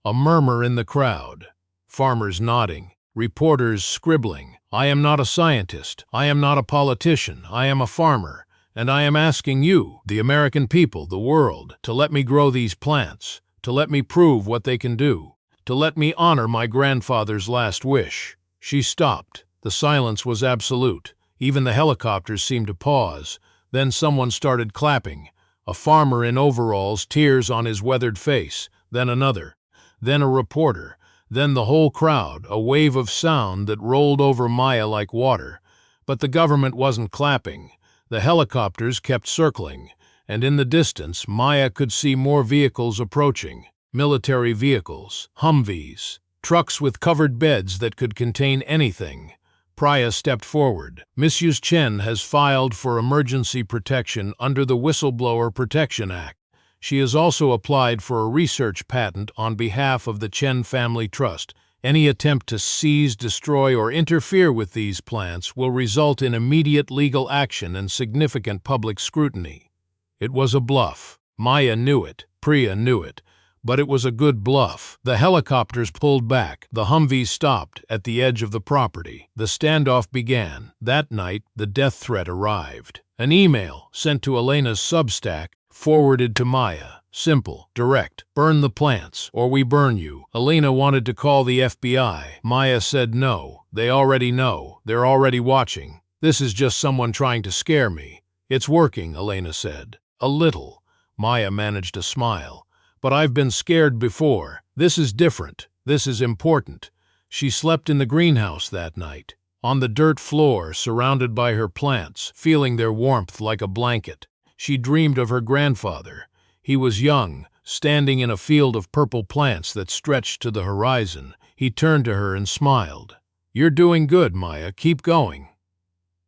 A murmur in the crowd. Farmers nodding. Reporters scribbling. I am not a scientist. I am not a politician. I am a farmer. And I am asking you, the American people, the world, to let me grow these plants, to let me prove what they can do, to let me honor my grandfather's last wish. She stopped. The silence was absolute. Even the helicopters seemed to pause. Then someone started clapping. A farmer in overalls, tears on his weathered face. Then another. Then a reporter. Then the whole crowd, a wave of sound that rolled over Maya like water. But the government wasn't clapping. The helicopters kept circling, and in the distance Maya could see more vehicles approaching. Military vehicles, Humvees, trucks with covered beds that could contain anything. Priya stepped forward. Mrs. Chen has filed for emergency protection under the Whistleblower Protection Act. She has also applied for a research patent on behalf of the Chen Family Trust. Any attempt to seize, destroy, or interfere with these plants will result in immediate legal action and significant public scrutiny. It was a bluff. Maya knew it. Priya knew it. But it was a good bluff. The helicopters pulled back. The Humvees stopped at the edge of the property. The standoff began. That night, the death threat arrived. An email sent to Elena's Substack, forwarded to Maya. Simple, direct. Burn the plants, or we burn you. Elena wanted to call the FBI. Maya said no. They already know. They're already watching. This is just someone trying to scare me. It's working, Elena said. A little. Maya managed a smile. But I've been scared before. This is different. This is important. She slept in the greenhouse that night, on the dirt floor, surrounded by her plants, feeling their warmth like a blanket. She dreamed of her grandfather. He was young, standing in a field of purple plants that stretched to the horizon. He turned to her and smiled. You're doing good, Maya. Keep going.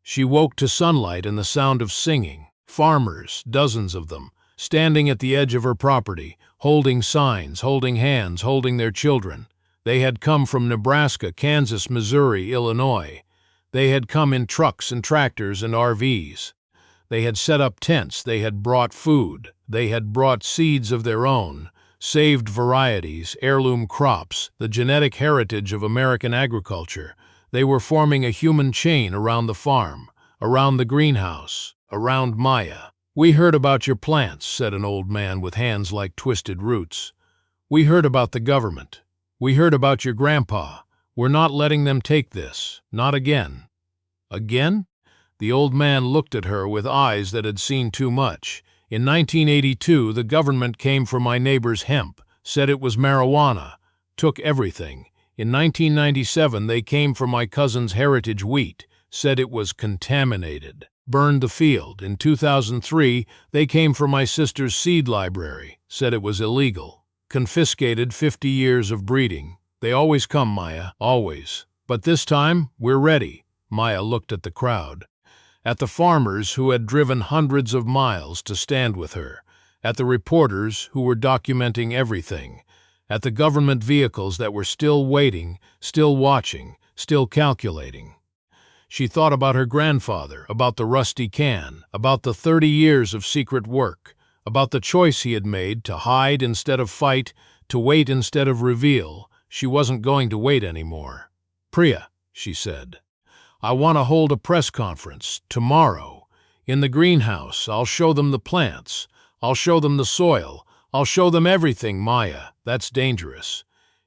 She woke to sunlight and the sound of singing. Farmers, dozens of them, standing at the edge of her property, holding signs, holding hands, holding their children. They had come from Nebraska, Kansas, Missouri, Illinois. They had come in trucks and tractors and RVs. They had set up tents. They had brought food. They had brought seeds of their own, saved varieties, heirloom crops, the genetic heritage of American agriculture. They were forming a human chain around the farm, around the greenhouse, around Maya. We heard about your plants, said an old man with hands like twisted roots. We heard about the government. We heard about your grandpa. We're not letting them take this. Not again. Again? The old man looked at her with eyes that had seen too much. In 1982, the government came for my neighbor's hemp, said it was marijuana, took everything. In 1997, they came for my cousin's heritage wheat, said it was contaminated, burned the field. In 2003, they came for my sister's seed library, said it was illegal, confiscated 50 years of breeding. They always come, Maya, always. But this time, we're ready. Maya looked at the crowd, at the farmers who had driven hundreds of miles to stand with her, at the reporters who were documenting everything, at the government vehicles that were still waiting, still watching, still calculating. She thought about her grandfather, about the rusty can, about the 30 years of secret work, about the choice he had made to hide instead of fight, to wait instead of reveal. She wasn't going to wait anymore. Priya, she said, I want to hold a press conference tomorrow. In the greenhouse, I'll show them the plants. I'll show them the soil. I'll show them everything, Maya. That's dangerous.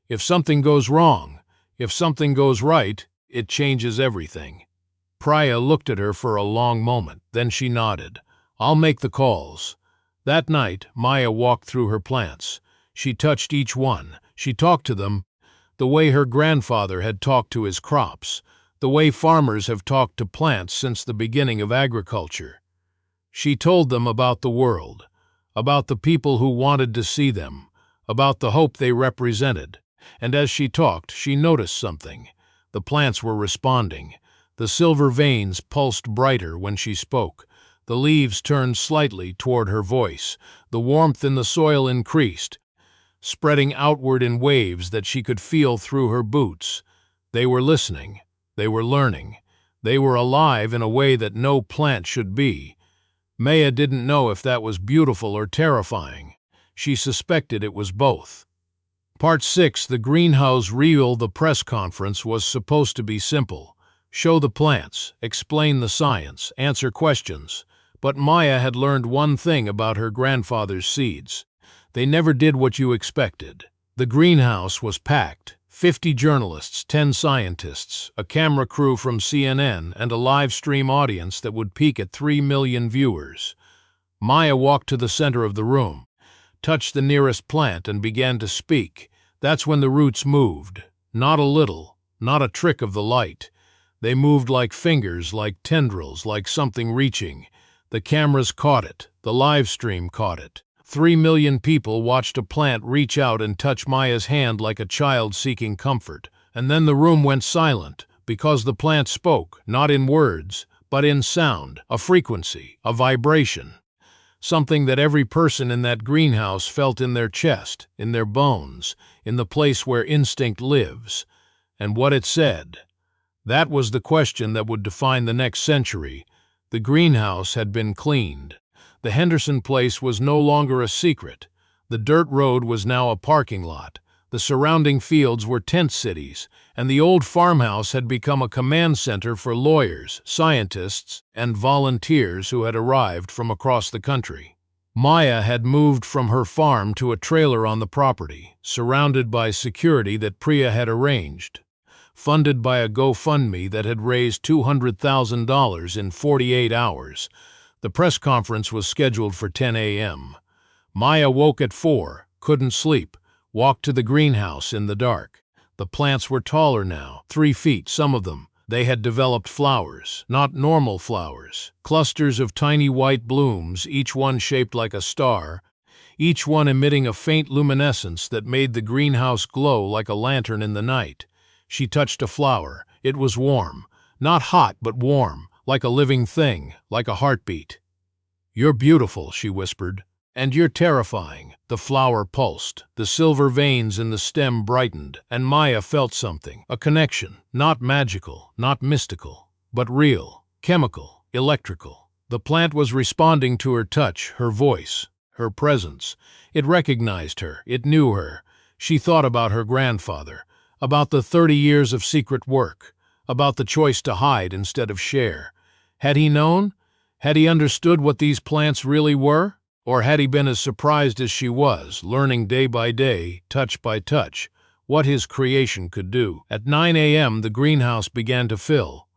If something goes wrong, if something goes right, it changes everything. Priya looked at her for a long moment. Then she nodded. I'll make the calls. That night, Maya walked through her plants. She touched each one. She talked to them the way her grandfather had talked to his crops, the way farmers have talked to plants since the beginning of agriculture. She told them about the world, about the people who wanted to see them, about the hope they represented. And as she talked, she noticed something. The plants were responding. The silver veins pulsed brighter when she spoke. The leaves turned slightly toward her voice. The warmth in the soil increased, spreading outward in waves that she could feel through her boots. They were listening. They were learning. They were alive in a way that no plant should be. Maya didn't know if that was beautiful or terrifying. She suspected it was both. Part 6, the greenhouse reel. The press conference was supposed to be simple. Show the plants, explain the science, answer questions. But Maya had learned one thing about her grandfather's seeds. They never did what you expected. The greenhouse was packed. 50 journalists, 10 scientists, a camera crew from CNN, and a live stream audience that would peak at 3 million viewers. Maya walked to the center of the room, touched the nearest plant, and began to speak. That's when the roots moved. Not a little, not a trick of the light. They moved like fingers, like tendrils, like something reaching. The cameras caught it. The live stream caught it. 3 million people watched a plant reach out and touch Maya's hand like a child seeking comfort. And then the room went silent, because the plant spoke, not in words, but in sound, a frequency, a vibration. Something that every person in that greenhouse felt in their chest, in their bones, in the place where instinct lives. And what it said. That was the question that would define the next century. The greenhouse had been cleaned. The Henderson place was no longer a secret. The dirt road was now a parking lot. The surrounding fields were tent cities, and the old farmhouse had become a command center for lawyers, scientists, and volunteers who had arrived from across the country. Maya had moved from her farm to a trailer on the property, surrounded by security that Priya had arranged, funded by a GoFundMe that had raised $200,000 in 48 hours. The press conference was scheduled for 10 a.m. Maya woke at 4, couldn't sleep, walked to the greenhouse in the dark. The plants were taller now, 3 feet, some of them. They had developed flowers, not normal flowers, clusters of tiny white blooms, each one shaped like a star, each one emitting a faint luminescence that made the greenhouse glow like a lantern in the night. She touched a flower. It was warm, not hot but warm, like a living thing, like a heartbeat. "You're beautiful," she whispered. "And you're terrifying." The flower pulsed. The silver veins in the stem brightened, and Maya felt something, a connection, not magical, not mystical, but real, chemical, electrical. The plant was responding to her touch, her voice, her presence. It recognized her. It knew her. She thought about her grandfather, about the 30 years of secret work, about the choice to hide instead of share. Had he known? Had he understood what these plants really were? Or had he been as surprised as she was, learning day by day, touch by touch, what his creation could do? At 9 a.m., the greenhouse began to fill.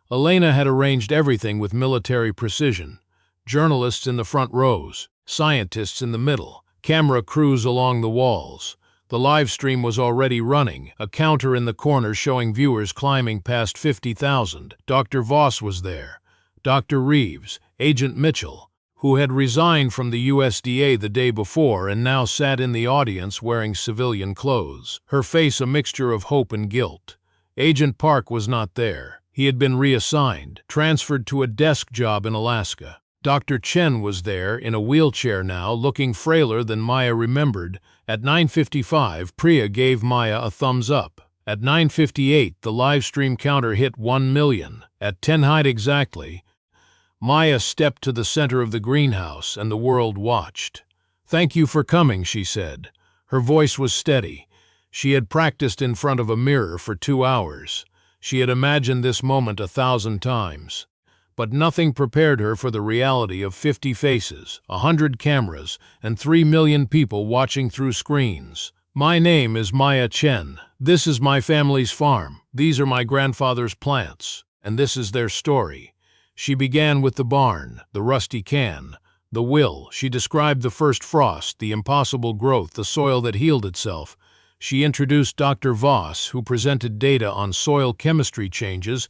Elena had arranged everything with military precision. Journalists in the front rows, scientists in the middle, camera crews along the walls. The live stream was already running, a counter in the corner showing viewers climbing past 50,000. Dr. Voss was there. Dr. Reeves, Agent Mitchell, who had resigned from the USDA the day before and now sat in the audience wearing civilian clothes, her face a mixture of hope and guilt. Agent Park was not there. He had been reassigned, transferred to a desk job in Alaska. Dr. Chen was there, in a wheelchair now, looking frailer than Maya remembered. At 9:55, Priya gave Maya a thumbs up. At 9:58, the live stream counter hit 1 million. At 10 height exactly, Maya stepped to the center of the greenhouse, and the world watched. "Thank you for coming," she said. Her voice was steady. She had practiced in front of a mirror for 2 hours. She had imagined this moment 1,000 times. But nothing prepared her for the reality of 50 faces, 100 cameras, and 3 million people watching through screens. "My name is Maya Chen. This is my family's farm. These are my grandfather's plants. And this is their story." She began with the barn, the rusty can, the will. She described the first frost, the impossible growth, the soil that healed itself. She introduced Dr. Voss, who presented data on soil chemistry changes,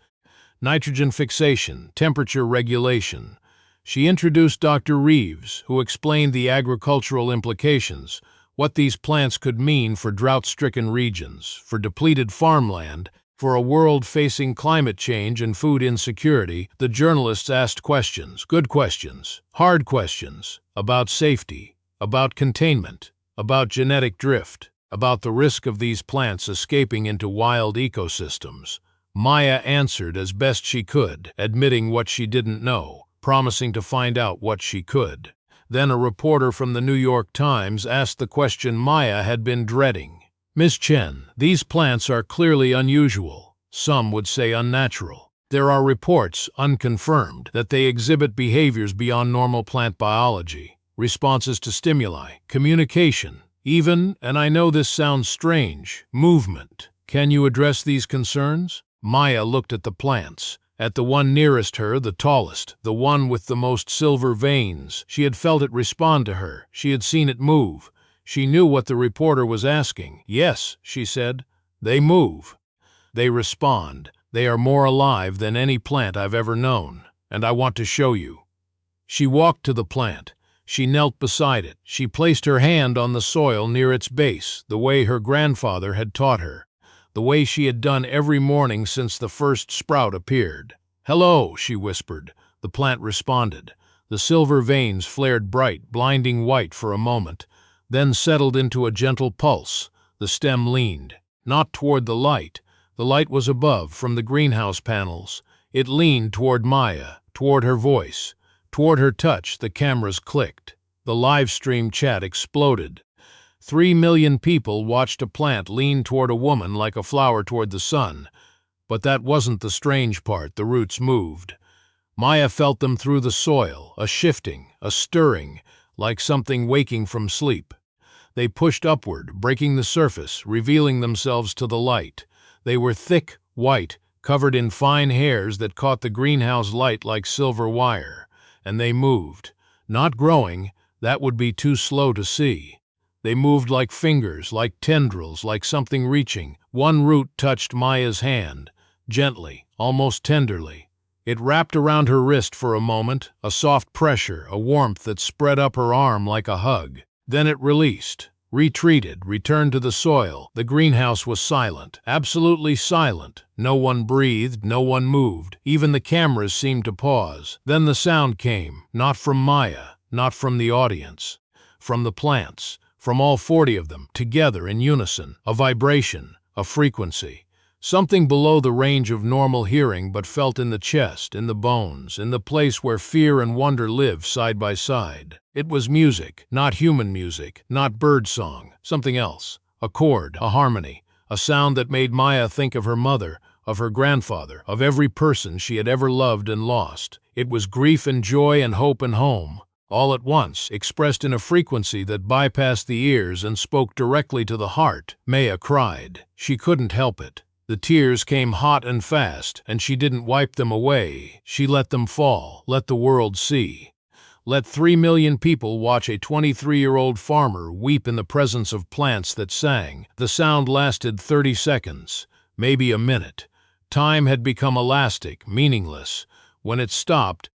nitrogen fixation, temperature regulation. She introduced Dr. Reeves, who explained the agricultural implications, what these plants could mean for drought-stricken regions, for depleted farmland, for a world facing climate change and food insecurity. The journalists asked questions, good questions, hard questions, about safety, about containment, about genetic drift, about the risk of these plants escaping into wild ecosystems. Maya answered as best she could, admitting what she didn't know, promising to find out what she could. Then a reporter from the New York Times asked the question Maya had been dreading. "Miss Chen, these plants are clearly unusual. Some would say unnatural. There are reports, unconfirmed, that they exhibit behaviors beyond normal plant biology, responses to stimuli, communication, even, and I know this sounds strange, movement. Can you address these concerns?" Maya looked at the plants. At the one nearest her, the tallest, the one with the most silver veins. She had felt it respond to her. She had seen it move. She knew what the reporter was asking. "Yes," she said, "they move. They respond. They are more alive than any plant I've ever known, and I want to show you." She walked to the plant. She knelt beside it. She placed her hand on the soil near its base, the way her grandfather had taught her, the way she had done every morning since the first sprout appeared. "Hello," she whispered. The plant responded. The silver veins flared bright, blinding white for a moment, then settled into a gentle pulse. The stem leaned, not toward the light. The light was above, from the greenhouse panels. It leaned toward Maya, toward her voice, toward her touch. The cameras clicked. The live stream chat exploded. 3 million people watched a plant lean toward a woman like a flower toward the sun. But that wasn't the strange part. The roots moved. Maya felt them through the soil, a shifting, a stirring, like something waking from sleep. They pushed upward, breaking the surface, revealing themselves to the light. They were thick, white, covered in fine hairs that caught the greenhouse light like silver wire. And they moved. Not growing, that would be too slow to see. They moved like fingers, like tendrils, like something reaching. One root touched Maya's hand, gently, almost tenderly. It wrapped around her wrist for a moment, a soft pressure, a warmth that spread up her arm like a hug. Then it released, retreated, returned to the soil. The greenhouse was silent, absolutely silent. No one breathed, no one moved. Even the cameras seemed to pause. Then the sound came, not from Maya, not from the audience, from the plants, from all 40 of them, together in unison. A vibration, a frequency. Something below the range of normal hearing, but felt in the chest, in the bones, in the place where fear and wonder live side by side. It was music, not human music, not bird song, something else. A chord, a harmony, a sound that made Maya think of her mother, of her grandfather, of every person she had ever loved and lost. It was grief and joy and hope and home, all at once, expressed in a frequency that bypassed the ears and spoke directly to the heart. Maya cried. She couldn't help it. The tears came hot and fast, and she didn't wipe them away. She let them fall, let the world see. Let 3 million people watch a 23-year-old farmer weep in the presence of plants that sang. The sound lasted 30 seconds, maybe a minute. Time had become elastic, meaningless. When it stopped,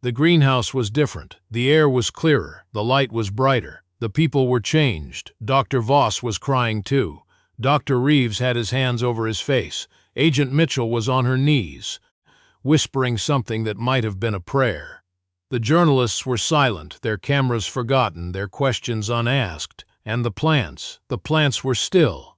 the greenhouse was different. The air was clearer, the light was brighter. The people were changed. Dr. Voss was crying too. Dr. Reeves had his hands over his face. Agent Mitchell was on her knees, whispering something that might have been a prayer. The journalists were silent, their cameras forgotten, their questions unasked. And the plants were still,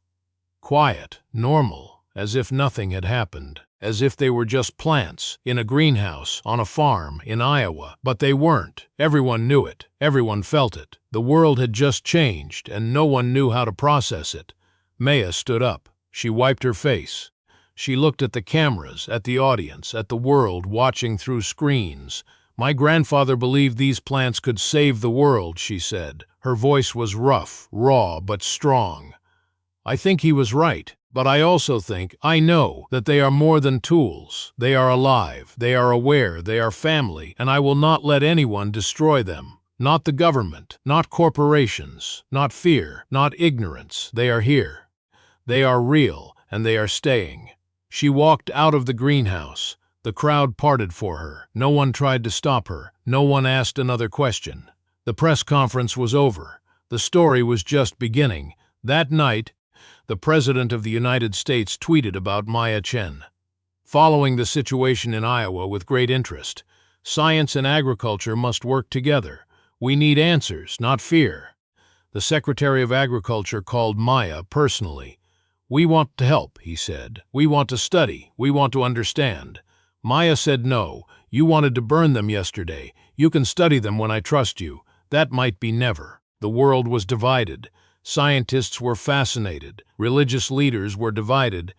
quiet, normal, as if nothing had happened, as if they were just plants, in a greenhouse, on a farm, in Iowa. But they weren't. Everyone knew it. Everyone felt it. The world had just changed, and no one knew how to process it. Maya stood up. She wiped her face. She looked at the cameras, at the audience, at the world watching through screens. "My grandfather believed these plants could save the world," she said. Her voice was rough, raw, but strong. "I think he was right, but I also think, I know, that they are more than tools. They are alive, they are aware, they are family, and I will not let anyone destroy them. Not the government, not corporations, not fear, not ignorance. They are here. They are real, and they are staying." She walked out of the greenhouse. The crowd parted for her. No one tried to stop her. No one asked another question. The press conference was over. The story was just beginning. That night, the President of the United States tweeted about Maya Chen. "Following the situation in Iowa with great interest. Science and agriculture must work together. We need answers, not fear." The Secretary of Agriculture called Maya personally. "We want to help," he said. "We want to study. We want to understand." Maya said, "No, you wanted to burn them yesterday. You can study them when I trust you. That might be never." The world was divided. Scientists were fascinated. Religious leaders were divided,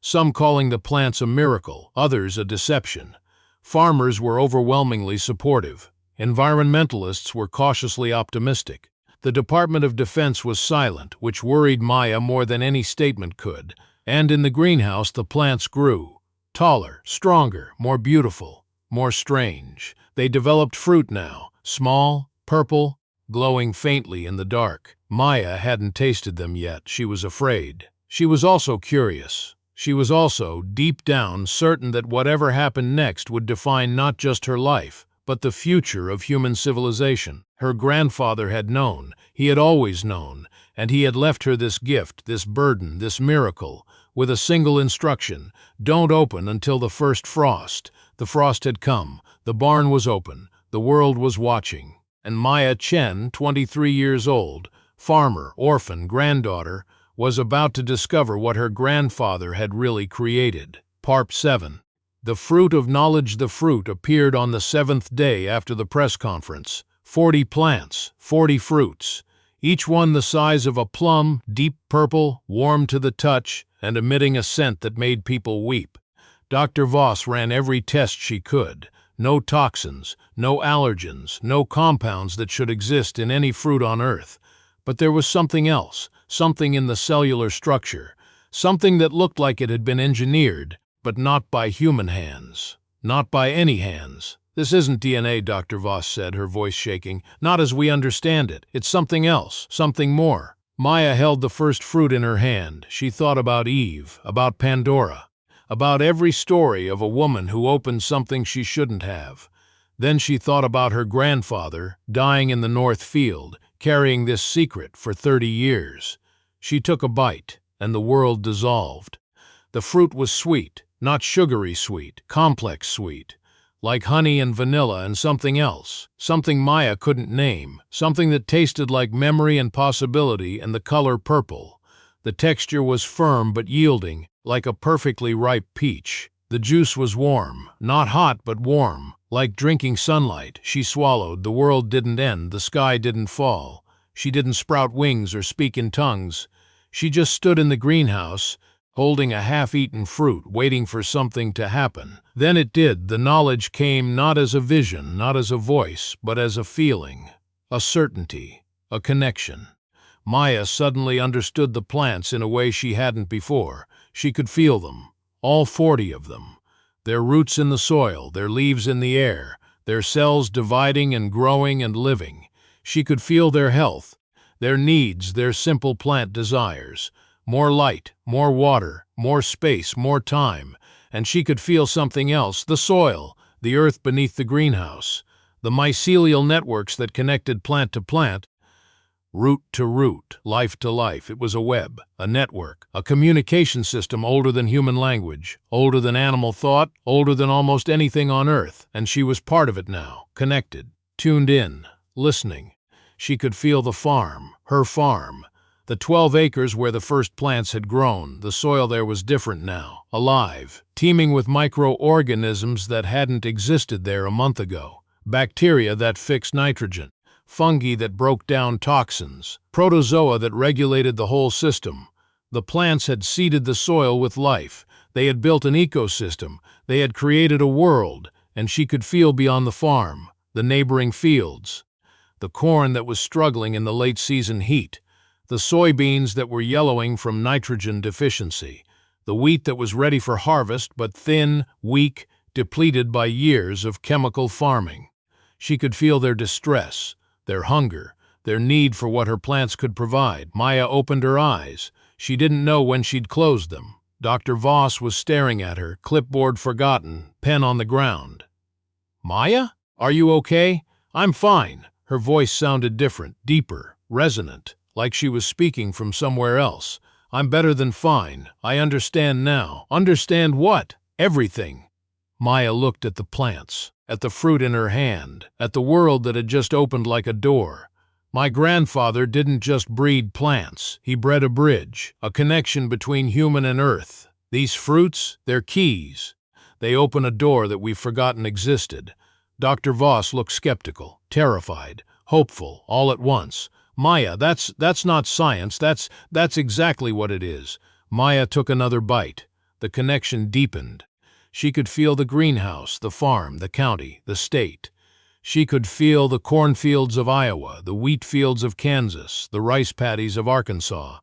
some calling the plants a miracle, others a deception. Farmers were overwhelmingly supportive. Environmentalists were cautiously optimistic. The Department of Defense was silent, which worried Maya more than any statement could. And in the greenhouse the plants grew. Taller, stronger, more beautiful, more strange. They developed fruit now, small, purple, glowing faintly in the dark. Maya hadn't tasted them yet. She was afraid. She was also curious. She was also, deep down, certain that whatever happened next would define not just her life, but the future of human civilization. Her grandfather had known, he had always known, and he had left her this gift, this burden, this miracle, with a single instruction: don't open until the first frost. The frost had come, the barn was open, the world was watching. And Maya Chen, 23 years old, farmer, orphan, granddaughter, was about to discover what her grandfather had really created. Part 7. The fruit of knowledge. The fruit appeared on the 7th day after the press conference. 40 plants, 40 fruits, each one the size of a plum, deep purple, warm to the touch, and emitting a scent that made people weep. Dr. Voss ran every test she could. No toxins, no allergens, no compounds that should exist in any fruit on Earth. But there was something else, something in the cellular structure, something that looked like it had been engineered, but not by human hands. Not by any hands. "This isn't DNA," Dr. Voss said, her voice shaking. "Not as we understand it. It's something else, something more." Maya held the first fruit in her hand. She thought about Eve, about Pandora, about every story of a woman who opened something she shouldn't have. Then she thought about her grandfather, dying in the North Field, carrying this secret for 30 years. She took a bite, and the world dissolved. The fruit was sweet, not sugary sweet, complex sweet, like honey and vanilla and something else, something Maya couldn't name, something that tasted like memory and possibility, and the color purple. The texture was firm but yielding, like a perfectly ripe peach. The juice was warm, not hot but warm, like drinking sunlight. She swallowed. The world didn't end, the sky didn't fall. She didn't sprout wings or speak in tongues. She just stood in the greenhouse, holding a half-eaten fruit, waiting for something to happen. Then it did. The knowledge came not as a vision, not as a voice, but as a feeling, a certainty, a connection. Maya suddenly understood the plants in a way she hadn't before. She could feel them, all 40 of them, their roots in the soil, their leaves in the air, their cells dividing and growing and living. She could feel their health, their needs, their simple plant desires. More light, more water, more space, more time. And she could feel something else: the soil, the earth beneath the greenhouse, the mycelial networks that connected plant to plant, root to root, life to life. It was a web, a network, a communication system older than human language, older than animal thought, older than almost anything on Earth. And she was part of it now, connected, tuned in, listening. She could feel the farm, her farm, the 12 acres where the first plants had grown. The soil there was different now, alive, teeming with microorganisms that hadn't existed there a month ago. Bacteria that fixed nitrogen, fungi that broke down toxins, protozoa that regulated the whole system. The plants had seeded the soil with life. They had built an ecosystem. They had created a world, and she could feel beyond the farm, the neighboring fields, the corn that was struggling in the late-season heat, the soybeans that were yellowing from nitrogen deficiency, the wheat that was ready for harvest but thin, weak, depleted by years of chemical farming. She could feel their distress, their hunger, their need for what her plants could provide. Maya opened her eyes. She didn't know when she'd closed them. Dr. Voss was staring at her, clipboard forgotten, pen on the ground. "Maya? Are you okay?" "I'm fine." Her voice sounded different, deeper, resonant, like she was speaking from somewhere else. "I'm better than fine. I understand now." "Understand what?" "Everything." Maya looked at the plants, at the fruit in her hand, at the world that had just opened like a door. My grandfather didn't just breed plants, he bred a bridge, a connection between human and earth. These fruits, they're keys. They open a door that we've forgotten existed. Dr. Voss looked skeptical, terrified, hopeful, all at once. Maya, that's not science, that's exactly what it is. Maya took another bite. The connection deepened. She could feel the greenhouse, the farm, the county, the state. She could feel the cornfields of Iowa, the wheat fields of Kansas, the rice paddies of Arkansas.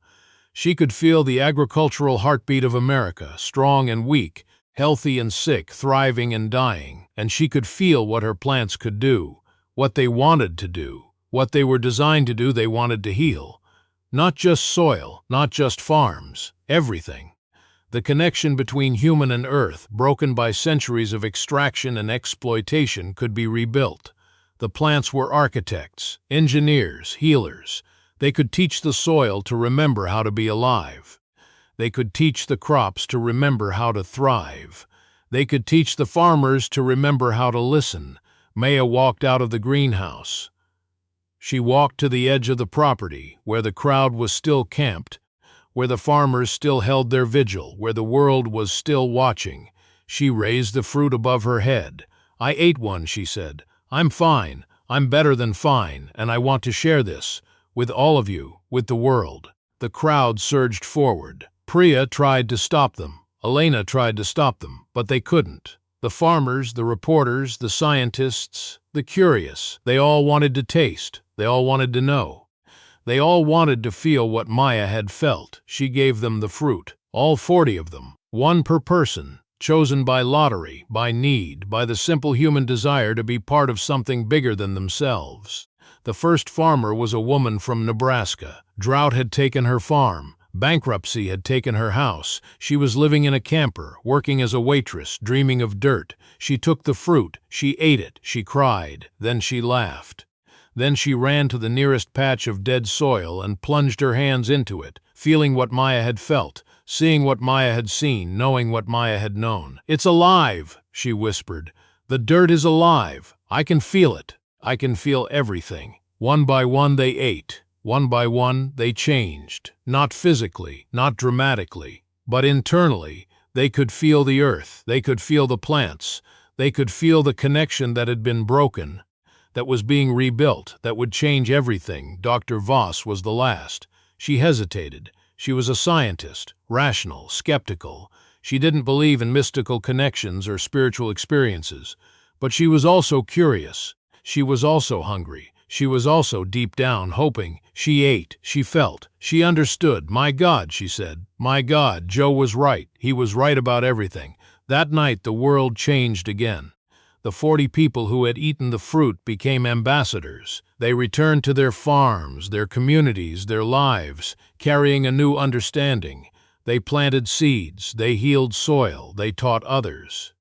She could feel the agricultural heartbeat of America, strong and weak, healthy and sick, thriving and dying. And she could feel what her plants could do, what they wanted to do, what they were designed to do. They wanted to heal. Not just soil, not just farms, everything. The connection between human and earth, broken by centuries of extraction and exploitation, could be rebuilt. The plants were architects, engineers, healers. They could teach the soil to remember how to be alive. They could teach the crops to remember how to thrive. They could teach the farmers to remember how to listen. Maya walked out of the greenhouse. She walked to the edge of the property, where the crowd was still camped, where the farmers still held their vigil, where the world was still watching. She raised the fruit above her head. "I ate one," she said. "I'm fine. I'm better than fine, and I want to share this with all of you, with the world." The crowd surged forward. Priya tried to stop them. Elena tried to stop them, but they couldn't. The farmers, the reporters, the scientists, the curious, they all wanted to taste. They all wanted to know. They all wanted to feel what Maya had felt. She gave them the fruit, all 40 of them, one per person, chosen by lottery, by need, by the simple human desire to be part of something bigger than themselves. The first farmer was a woman from Nebraska. Drought had taken her farm. Bankruptcy had taken her house. She was living in a camper, working as a waitress, dreaming of dirt. She took the fruit. She ate it. She cried. Then she laughed. Then she ran to the nearest patch of dead soil and plunged her hands into it, feeling what Maya had felt, seeing what Maya had seen, knowing what Maya had known. "It's alive," she whispered. "The dirt is alive. I can feel it. I can feel everything." One by one they ate. One by one they changed. Not physically, not dramatically, but internally. They could feel the earth. They could feel the plants. They could feel the connection that had been broken, that was being rebuilt, that would change everything. Dr. Voss was the last. She hesitated. She was a scientist, rational, skeptical. She didn't believe in mystical connections or spiritual experiences. But she was also curious. She was also hungry. She was also deep down hoping. She ate. She felt. She understood. "My God," she said. "My God, Joe was right. He was right about everything." That night the world changed again. The 40 people who had eaten the fruit became ambassadors. They returned to their farms, their communities, their lives, carrying a new understanding. They planted seeds, they healed soil, they taught others.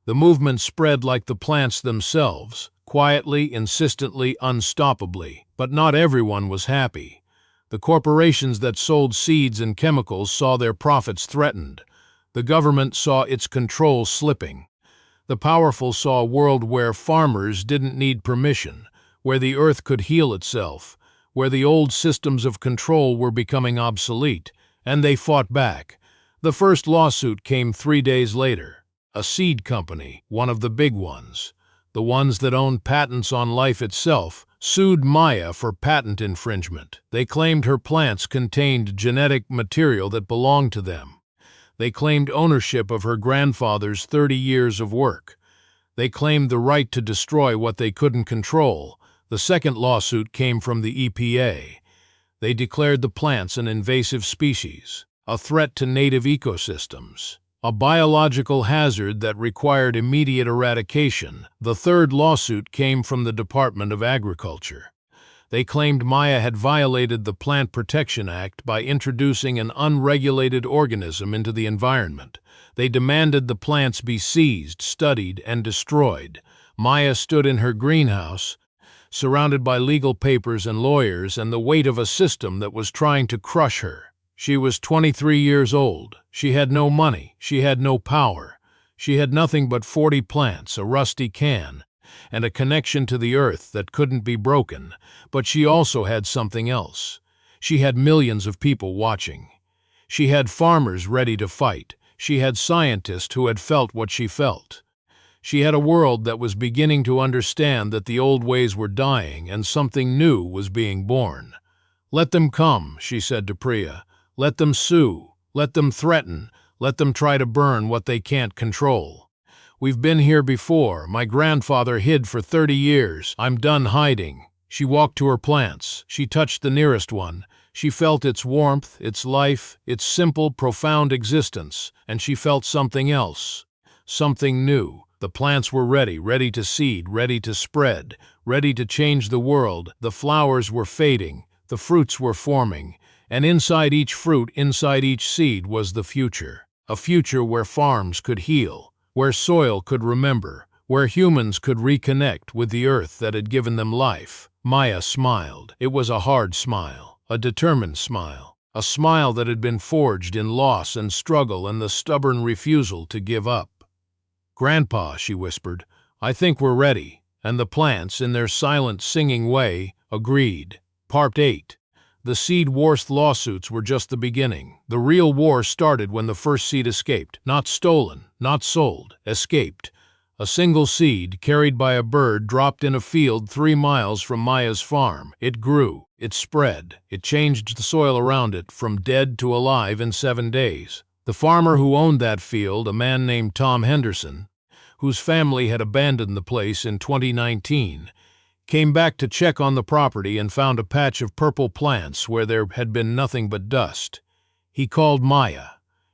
The movement spread like the plants themselves, quietly, insistently, unstoppably. But not everyone was happy. The corporations that sold seeds and chemicals saw their profits threatened. The government saw its control slipping. The powerful saw a world where farmers didn't need permission, where the earth could heal itself, where the old systems of control were becoming obsolete, and they fought back. The first lawsuit came 3 days later. A seed company, one of the big ones, the ones that owned patents on life itself, sued Maya for patent infringement. They claimed her plants contained genetic material that belonged to them. They claimed ownership of her grandfather's 30 years of work. They claimed the right to destroy what they couldn't control. The second lawsuit came from the EPA. They declared the plants an invasive species, a threat to native ecosystems, a biological hazard that required immediate eradication. The third lawsuit came from the Department of Agriculture. They claimed Maya had violated the Plant Protection Act by introducing an unregulated organism into the environment. They demanded the plants be seized, studied, and destroyed. Maya stood in her greenhouse, surrounded by legal papers and lawyers and the weight of a system that was trying to crush her. She was 23 years old. She had no money. She had no power. She had nothing but 40 plants, a rusty can, and a connection to the earth that couldn't be broken. But she also had something else. She had millions of people watching. She had farmers ready to fight. She had scientists who had felt what she felt. She had a world that was beginning to understand that the old ways were dying and something new was being born. "Let them come," she said to Priya. "Let them sue. Let them threaten. Let them try to burn what they can't control. We've been here before. My grandfather hid for 30 years. I'm done hiding." She walked to her plants. She touched the nearest one. She felt its warmth, its life, its simple, profound existence, and she felt something else, something new. The plants were ready to seed, ready to spread, ready to change the world. The flowers were fading, the fruits were forming, and inside each fruit, inside each seed was the future. A future where farms could heal, where soil could remember, where humans could reconnect with the earth that had given them life. Maya smiled. It was a hard smile, a determined smile, a smile that had been forged in loss and struggle and the stubborn refusal to give up. "Grandpa," she whispered, "I think we're ready." And the plants, in their silent, singing way, agreed. Part 8. The seed war's lawsuits were just the beginning. The real war started when the first seed escaped. Not stolen, not sold, escaped. A single seed, carried by a bird, dropped in a field 3 miles from Maya's farm. It grew, it spread, it changed the soil around it from dead to alive in 7 days. The farmer who owned that field, a man named Tom Henderson, whose family had abandoned the place in 2019, came back to check on the property and found a patch of purple plants where there had been nothing but dust. He called Maya.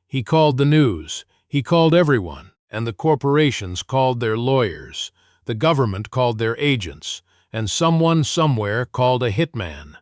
He called the news. He called everyone, and the corporations called their lawyers. The government called their agents, and someone somewhere called a hitman.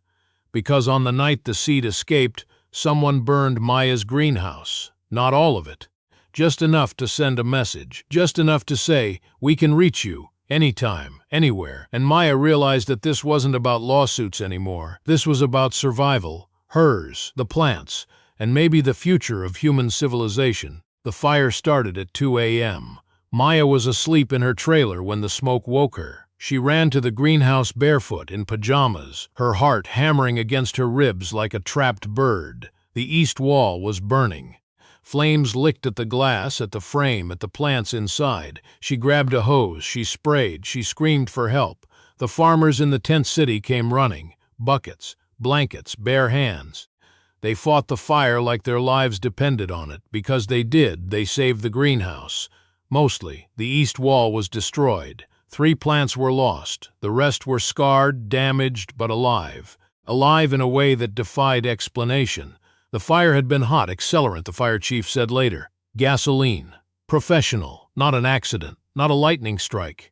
Because on the night the seed escaped, someone burned Maya's greenhouse. Not all of it. Just enough to send a message. Just enough to say, "We can reach you. Anytime, anywhere." And Maya realized that this wasn't about lawsuits anymore. This was about survival, hers, the plants, and maybe the future of human civilization. The fire started at 2 a.m. Maya was asleep in her trailer when the smoke woke her. She ran to the greenhouse barefoot, in pajamas, her heart hammering against her ribs like a trapped bird. The east wall was burning. Flames licked at the glass, at the frame, at the plants inside. She grabbed a hose, she sprayed, she screamed for help. The farmers in the tent city came running. Buckets, blankets, bare hands. They fought the fire like their lives depended on it. Because they did, they saved the greenhouse. Mostly, the east wall was destroyed. 3 plants were lost. The rest were scarred, damaged, but alive. Alive in a way that defied explanation. The fire had been hot accelerant, the fire chief said later. Gasoline. Professional. Not an accident. Not a lightning strike.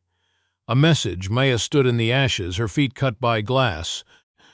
A message. Maya stood in the ashes, her feet cut by glass,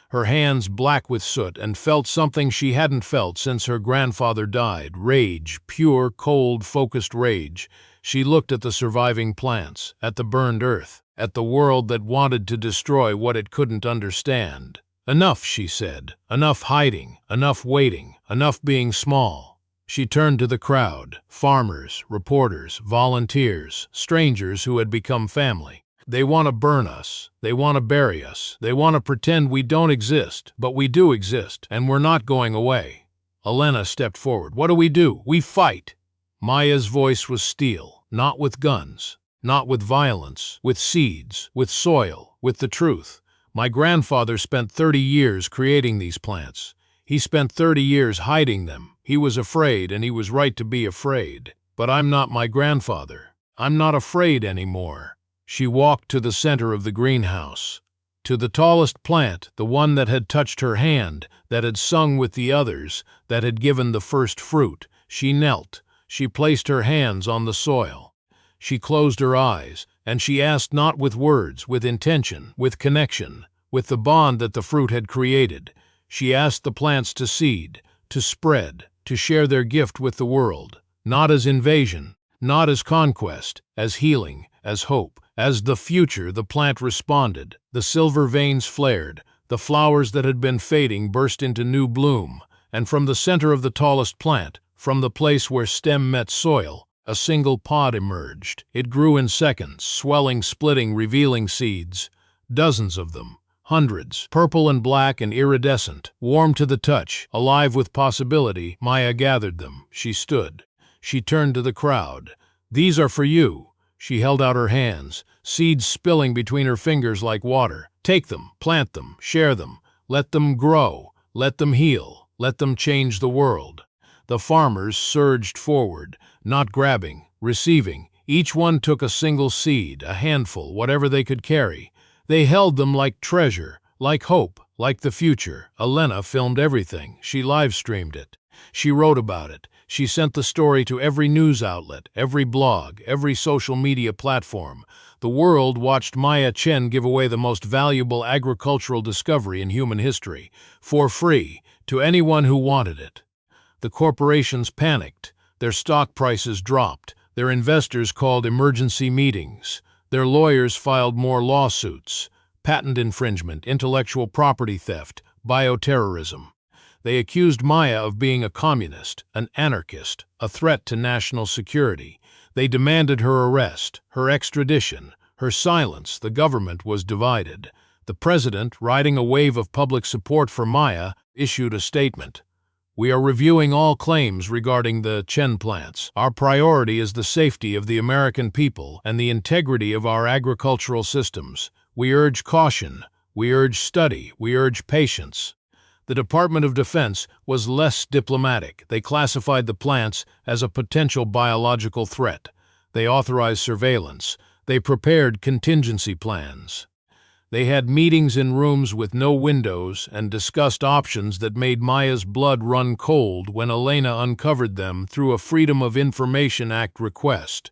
her hands black with soot, and felt something she hadn't felt since her grandfather died. Rage. Pure, cold, focused rage. She looked at the surviving plants, at the burned earth, at the world that wanted to destroy what it couldn't understand. "Enough," she said. "Enough hiding, enough waiting, enough being small." She turned to the crowd, farmers, reporters, volunteers, strangers who had become family. "They want to burn us. They want to bury us. They want to pretend we don't exist, but we do exist, and we're not going away." Elena stepped forward. "What do? We fight." Maya's voice was steel, not with guns, not with violence, with seeds, with soil, with the truth. "My grandfather spent 30 years creating these plants. He spent 30 years hiding them. He was afraid, and he was right to be afraid. But I'm not my grandfather. I'm not afraid anymore." She walked to the center of the greenhouse, to the tallest plant, the one that had touched her hand, that had sung with the others, that had given the first fruit. She knelt. She placed her hands on the soil. She closed her eyes, and she asked, not with words, with intention, with connection, with the bond that the fruit had created. She asked the plants to seed, to spread, to share their gift with the world, not as invasion, not as conquest, as healing, as hope, as the future. The plant responded. The silver veins flared. The flowers that had been fading burst into new bloom, and from the center of the tallest plant, from the place where stem met soil, A single pod emerged. It grew in seconds, swelling, splitting, revealing seeds. Dozens of them. Hundreds, purple and black and iridescent, warm to the touch, alive with possibility. Maya gathered them. She stood. She turned to the crowd. "These are for you." She held out her hands, seeds spilling between her fingers like water. "Take them, plant them, share them. Let them grow. Let them heal. Let them change the world." The farmers surged forward, not grabbing, receiving. Each one took a single seed, a handful, whatever they could carry. They held them like treasure, like hope, like the future. Elena filmed everything. She live-streamed it. She wrote about it. She sent the story to every news outlet, every blog, every social media platform. The world watched Maya Chen give away the most valuable agricultural discovery in human history, for free, to anyone who wanted it. The corporations panicked. Their stock prices dropped. Their investors called emergency meetings. Their lawyers filed more lawsuits. Patent infringement, intellectual property theft, bioterrorism. They accused Maya of being a communist, an anarchist, a threat to national security. They demanded her arrest, her extradition, her silence. The government was divided. The president, riding a wave of public support for Maya, issued a statement. "We are reviewing all claims regarding the Chen plants. Our priority is the safety of the American people and the integrity of our agricultural systems. We urge caution. We urge study. We urge patience." The Department of Defense was less diplomatic. They classified the plants as a potential biological threat. They authorized surveillance. They prepared contingency plans. They had meetings in rooms with no windows and discussed options that made Maya's blood run cold when Elena uncovered them through a Freedom of Information Act request.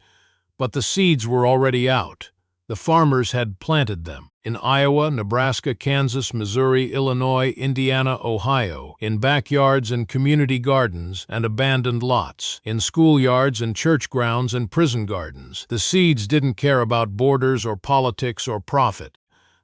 But the seeds were already out. The farmers had planted them in Iowa, Nebraska, Kansas, Missouri, Illinois, Indiana, Ohio, in backyards and community gardens and abandoned lots, in schoolyards and church grounds and prison gardens. The seeds didn't care about borders or politics or profit.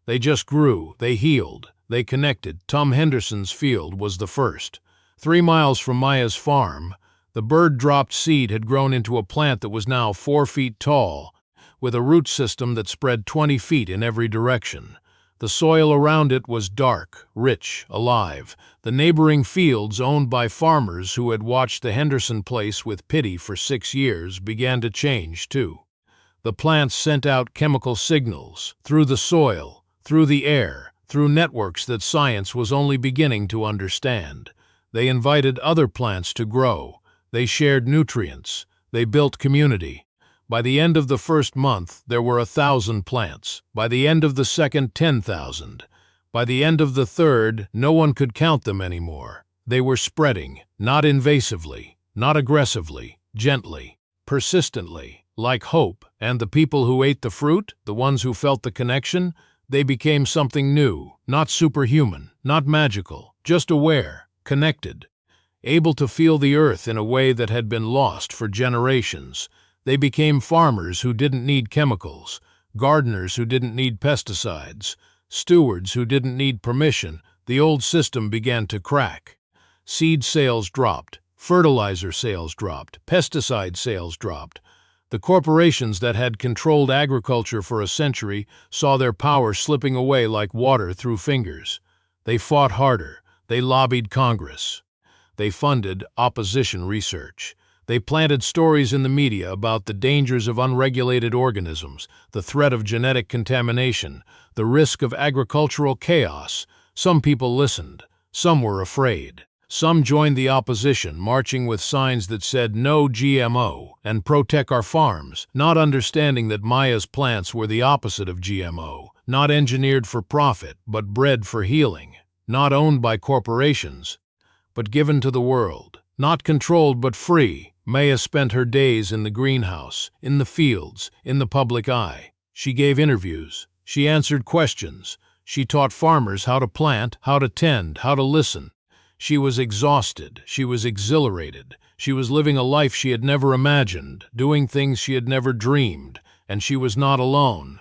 They just grew, they healed, they connected. Tom Henderson's field was the first. 3 miles from Maya's farm, the bird-dropped seed had grown into a plant that was now 4 feet tall, with a root system that spread 20 feet in every direction. The soil around it was dark, rich, alive. The neighboring fields, owned by farmers who had watched the Henderson place with pity for 6 years, began to change, too. The plants sent out chemical signals, through the soil, through the air, through networks that science was only beginning to understand. They invited other plants to grow. They shared nutrients. They built community. By the end of the first month, there were 1,000 plants. By the end of the second, 10,000. By the end of the third, no one could count them anymore. They were spreading, not invasively, not aggressively, gently, persistently, like hope. And the people who ate the fruit, the ones who felt the connection, they became something new, not superhuman, not magical, just aware, connected, able to feel the earth in a way that had been lost for generations. They became farmers who didn't need chemicals, gardeners who didn't need pesticides, stewards who didn't need permission. The old system began to crack. Seed sales dropped, fertilizer sales dropped, pesticide sales dropped. The corporations that had controlled agriculture for a century saw their power slipping away like water through fingers. They fought harder. They lobbied Congress. They funded opposition research. They planted stories in the media about the dangers of unregulated organisms, the threat of genetic contamination, the risk of agricultural chaos. Some people listened. Some were afraid. Some joined the opposition, marching with signs that said "No GMO" and "Protect our farms," not understanding that Maya's plants were the opposite of GMO, not engineered for profit, but bred for healing, not owned by corporations, but given to the world, not controlled but free. Maya spent her days in the greenhouse, in the fields, in the public eye. She gave interviews. She answered questions. She taught farmers how to plant, how to tend, how to listen. She was exhausted. She was exhilarated. She was living a life she had never imagined, doing things she had never dreamed, and she was not alone.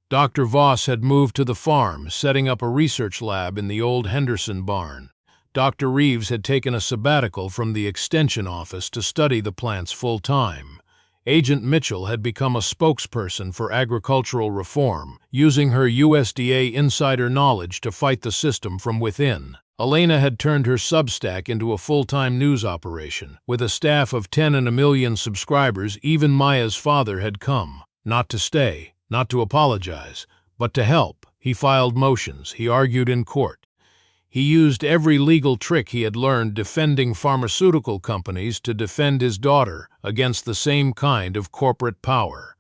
Dr. Voss had moved to the farm, setting up a research lab in the old Henderson barn. Dr. Reeves had taken a sabbatical from the extension office to study the plants full-time. Agent Mitchell had become a spokesperson for agricultural reform, using her USDA insider knowledge to fight the system from within. Elena had turned her Substack into a full-time news operation. With a staff of 10 and 1 million subscribers, even Maya's father had come. Not to stay, not to apologize, but to help. He filed motions, he argued in court. He used every legal trick he had learned defending pharmaceutical companies to defend his daughter against the same kind of corporate power.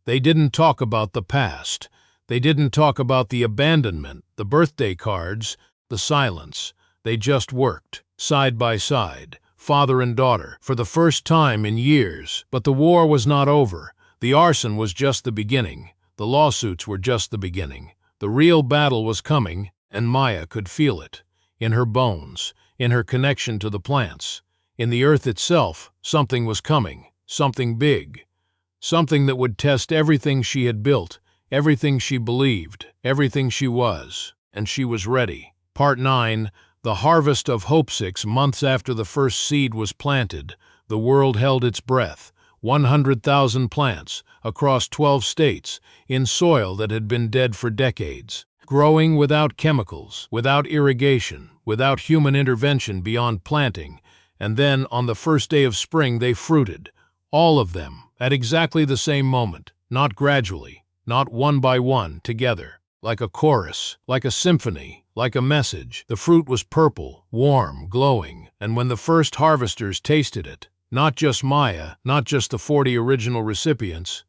They didn't talk about the past. They didn't talk about the abandonment, the birthday cards, the silence. They just worked, side by side, father and daughter, for the first time in years. But the war was not over. The arson was just the beginning. The lawsuits were just the beginning. The real battle was coming, and Maya could feel it. In her bones, in her connection to the plants, in the earth itself, something was coming, something big. Something that would test everything she had built, everything she believed, everything she was. And she was ready. Part 9. The harvest of hope. 6 months after the first seed was planted, the world held its breath. 100,000 plants, across 12 states, in soil that had been dead for decades. Growing without chemicals, without irrigation, without human intervention beyond planting. And then, on the first day of spring, they fruited. All of them, at exactly the same moment. Not gradually, not one by one, together. Like a chorus, like a symphony, like a message. The fruit was purple, warm, glowing. And when the first harvesters tasted it, not just Maya, not just the 40 original recipients,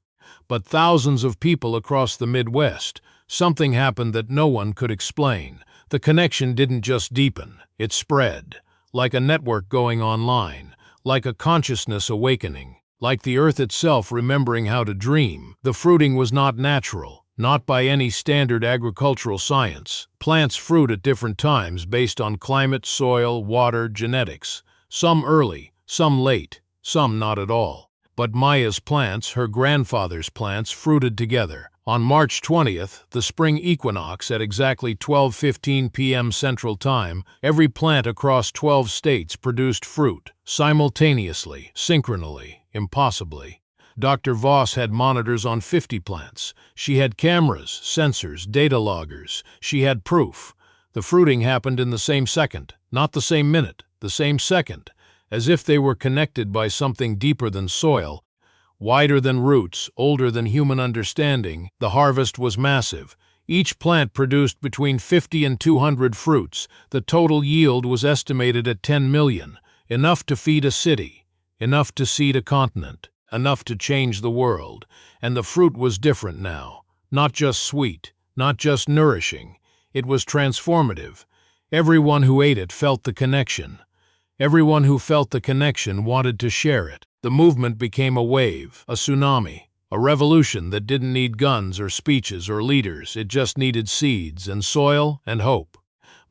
but thousands of people across the Midwest, something happened that no one could explain. The connection didn't just deepen, it spread, like a network going online, like a consciousness awakening, like the earth itself remembering how to dream. The fruiting was not natural, not by any standard agricultural science. Plants fruit at different times based on climate, soil, water, genetics. Some early, some late, some not at all. But Maya's plants, her grandfather's plants, fruited together. On March 20th, the spring equinox at exactly 12:15 p.m. Central Time, every plant across 12 states produced fruit, simultaneously, synchronally, impossibly. Dr. Voss had monitors on 50 plants. She had cameras, sensors, data loggers. She had proof. The fruiting happened in the same second, not the same minute, the same second, as if they were connected by something deeper than soil, wider than roots, older than human understanding. The harvest was massive. Each plant produced between 50 and 200 fruits. The total yield was estimated at 10 million, enough to feed a city, enough to seed a continent, enough to change the world. And the fruit was different now. Not just sweet, not just nourishing. It was transformative. Everyone who ate it felt the connection. Everyone who felt the connection wanted to share it. The movement became a wave, a tsunami, a revolution that didn't need guns or speeches or leaders. It just needed seeds and soil and hope.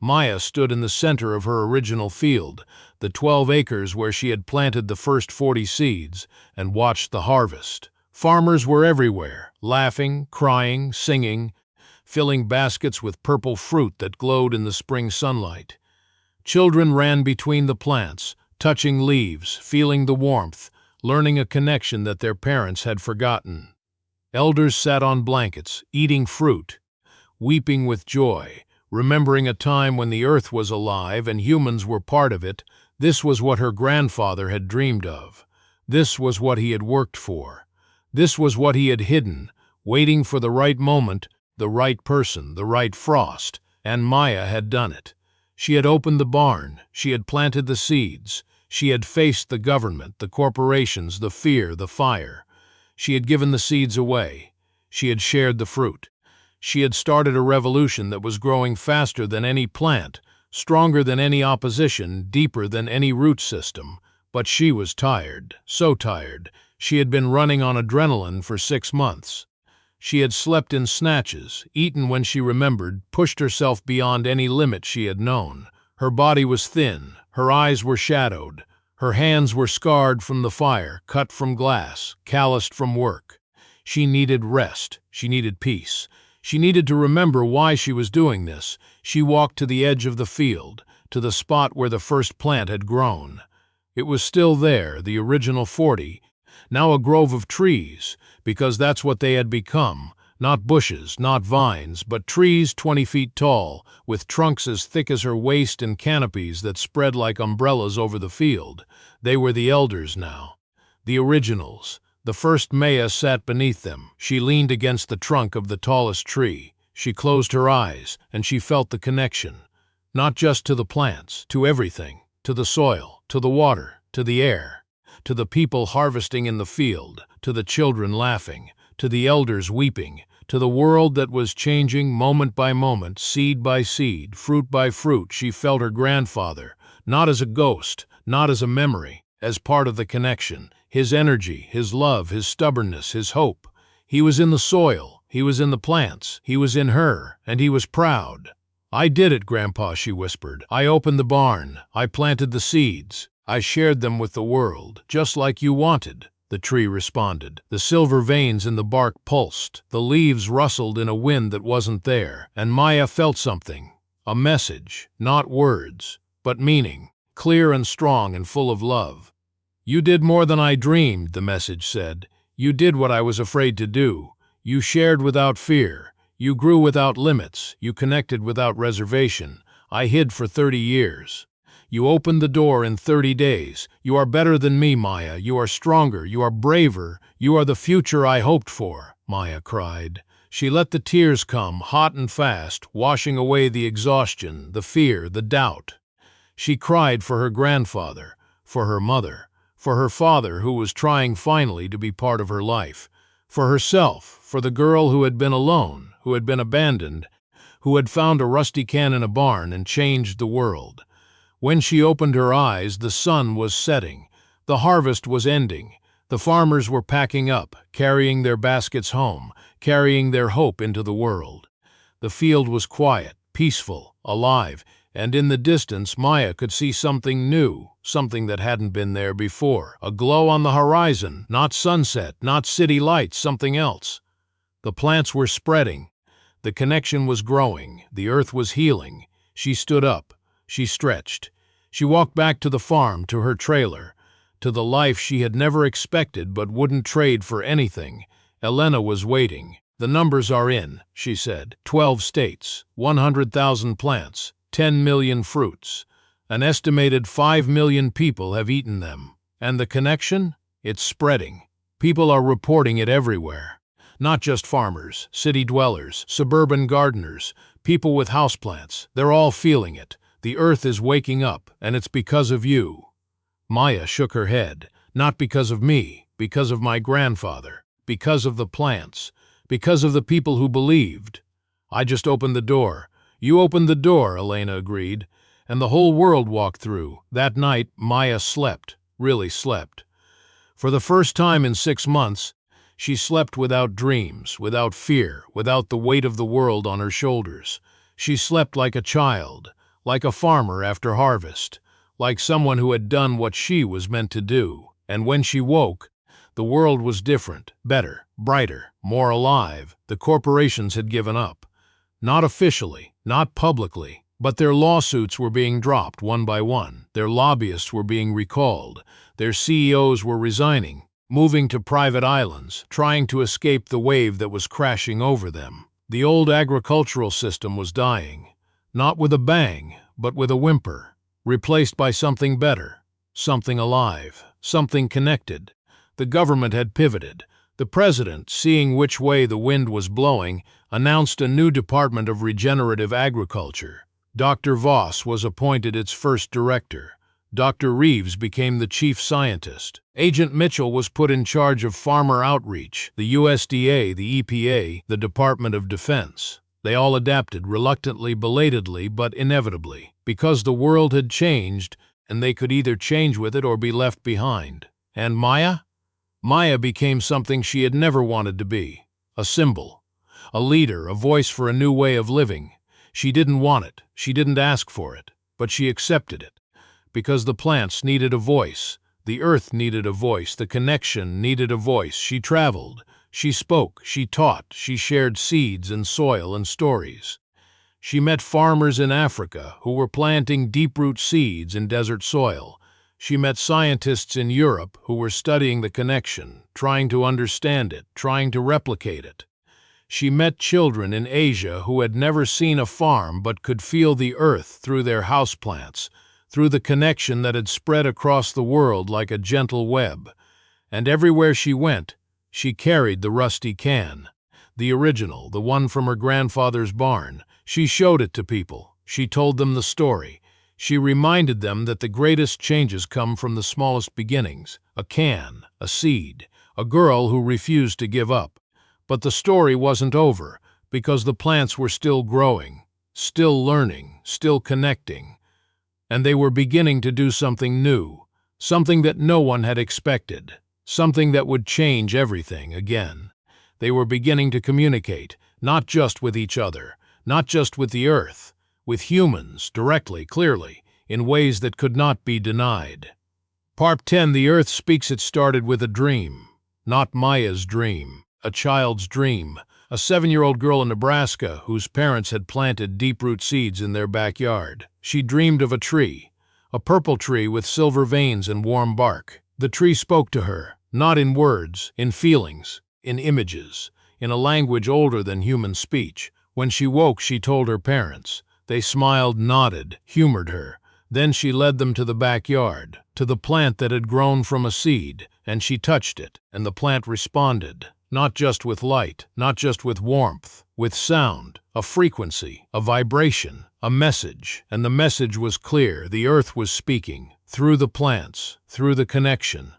Maya stood in the center of her original field, the 12 acres where she had planted the first 40 seeds, and watched the harvest. Farmers were everywhere, laughing, crying, singing, filling baskets with purple fruit that glowed in the spring sunlight. Children ran between the plants, touching leaves, feeling the warmth, learning a connection that their parents had forgotten. Elders sat on blankets, eating fruit, weeping with joy, remembering a time when the earth was alive and humans were part of it. This was what her grandfather had dreamed of. This was what he had worked for. This was what he had hidden, waiting for the right moment, the right person, the right frost. And Maya had done it. She had opened the barn. She had planted the seeds. She had faced the government, the corporations, the fear, the fire. She had given the seeds away. She had shared the fruit. She had started a revolution that was growing faster than any plant, stronger than any opposition, deeper than any root system. But she was tired, so tired. She had been running on adrenaline for 6 months. She had slept in snatches, eaten when she remembered, pushed herself beyond any limit she had known. Her body was thin, her eyes were shadowed, her hands were scarred from the fire, cut from glass, calloused from work. She needed rest, she needed peace. She needed to remember why she was doing this. She walked to the edge of the field, to the spot where the first plant had grown. It was still there, the original 40, Now a grove of trees, because that's what they had become. Not bushes, not vines, but trees 20 feet tall, with trunks as thick as her waist and canopies that spread like umbrellas over the field. They were the elders now. The originals. The first Maya sat beneath them. She leaned against the trunk of the tallest tree. She closed her eyes, and she felt the connection. Not just to the plants, to everything. To the soil, to the water, to the air. To the people harvesting in the field, to the children laughing, to the elders weeping, to the world that was changing moment by moment, seed by seed, fruit by fruit. She felt her grandfather, not as a ghost, not as a memory, as part of the connection, his energy, his love, his stubbornness, his hope. He was in the soil, he was in the plants, he was in her, and he was proud. "I did it, Grandpa," she whispered. "I opened the barn, I planted the seeds, I shared them with the world, just like you wanted." The tree responded. The silver veins in the bark pulsed, the leaves rustled in a wind that wasn't there, and Maya felt something. A message, not words, but meaning, clear and strong and full of love. "You did more than I dreamed," the message said. "You did what I was afraid to do. You shared without fear. You grew without limits. You connected without reservation. I hid for 30 years. You opened the door in 30 days. You are better than me, Maya. You are stronger. You are braver. You are the future I hoped for," Maya cried. She let the tears come, hot and fast, washing away the exhaustion, the fear, the doubt. She cried for her grandfather, for her mother, for her father who was trying finally to be part of her life, for herself, for the girl who had been alone, who had been abandoned, who had found a rusty can in a barn and changed the world. When she opened her eyes, the sun was setting. The harvest was ending. The farmers were packing up, carrying their baskets home, carrying their hope into the world. The field was quiet, peaceful, alive, and in the distance Maya could see something new, something that hadn't been there before. A glow on the horizon, not sunset, not city lights, something else. The plants were spreading. The connection was growing. The earth was healing. She stood up. She stretched. She walked back to the farm, to her trailer, to the life she had never expected but wouldn't trade for anything. Elena was waiting. "The numbers are in," she said. 12 states, 100,000 plants, 10 million fruits. An estimated 5 million people have eaten them. And the connection? It's spreading. People are reporting it everywhere. Not just farmers, city dwellers, suburban gardeners, people with houseplants. They're all feeling it. The earth is waking up, and it's because of you. Maya shook her head. "Not because of me, because of my grandfather, because of the plants, because of the people who believed. I just opened the door." "You opened the door," Elena agreed, "and the whole world walked through." That night, Maya slept, really slept. For the first time in 6 months, she slept without dreams, without fear, without the weight of the world on her shoulders. She slept like a child, like a farmer after harvest, like someone who had done what she was meant to do. And when she woke, the world was different, better, brighter, more alive. The corporations had given up. Not officially, not publicly, but their lawsuits were being dropped one by one. Their lobbyists were being recalled. Their CEOs were resigning, moving to private islands, trying to escape the wave that was crashing over them. The old agricultural system was dying. Not with a bang, but with a whimper, replaced by something better, something alive, something connected. The government had pivoted. The president, seeing which way the wind was blowing, announced a new department of regenerative agriculture. Dr. Voss was appointed its first director. Dr. Reeves became the chief scientist. Agent Mitchell was put in charge of farmer outreach, the USDA, the EPA, the Department of Defense. They all adapted, reluctantly, belatedly, but inevitably, because the world had changed, and they could either change with it or be left behind. And Maya? Maya became something she had never wanted to be. A symbol, a leader, a voice for a new way of living. She didn't want it, she didn't ask for it, but she accepted it. Because the plants needed a voice, the earth needed a voice, the connection needed a voice. She traveled. She spoke, she taught, she shared seeds and soil and stories. She met farmers in Africa who were planting deep-root seeds in desert soil. She met scientists in Europe who were studying the connection, trying to understand it, trying to replicate it. She met children in Asia who had never seen a farm but could feel the earth through their houseplants, through the connection that had spread across the world like a gentle web. And everywhere she went, she carried the rusty can. The original, the one from her grandfather's barn. She showed it to people. She told them the story. She reminded them that the greatest changes come from the smallest beginnings. A can, a seed, a girl who refused to give up. But the story wasn't over, because the plants were still growing, still learning, still connecting. And they were beginning to do something new, something that no one had expected, something that would change everything again. They were beginning to communicate, not just with each other, not just with the earth, with humans, directly, clearly, in ways that could not be denied. Part 10. The Earth Speaks. It started with a dream. Not Maya's dream, a child's dream. A 7-year-old girl in Nebraska whose parents had planted deep-root seeds in their backyard. She dreamed of a tree, a purple tree with silver veins and warm bark. The tree spoke to her, not in words, in feelings, in images, in a language older than human speech. When she woke, she told her parents. They smiled, nodded, humored her. Then she led them to the backyard, to the plant that had grown from a seed, and she touched it, and the plant responded, not just with light, not just with warmth, with sound, a frequency, a vibration, a message. And the message was clear. The earth was speaking, through the plants, through the connection,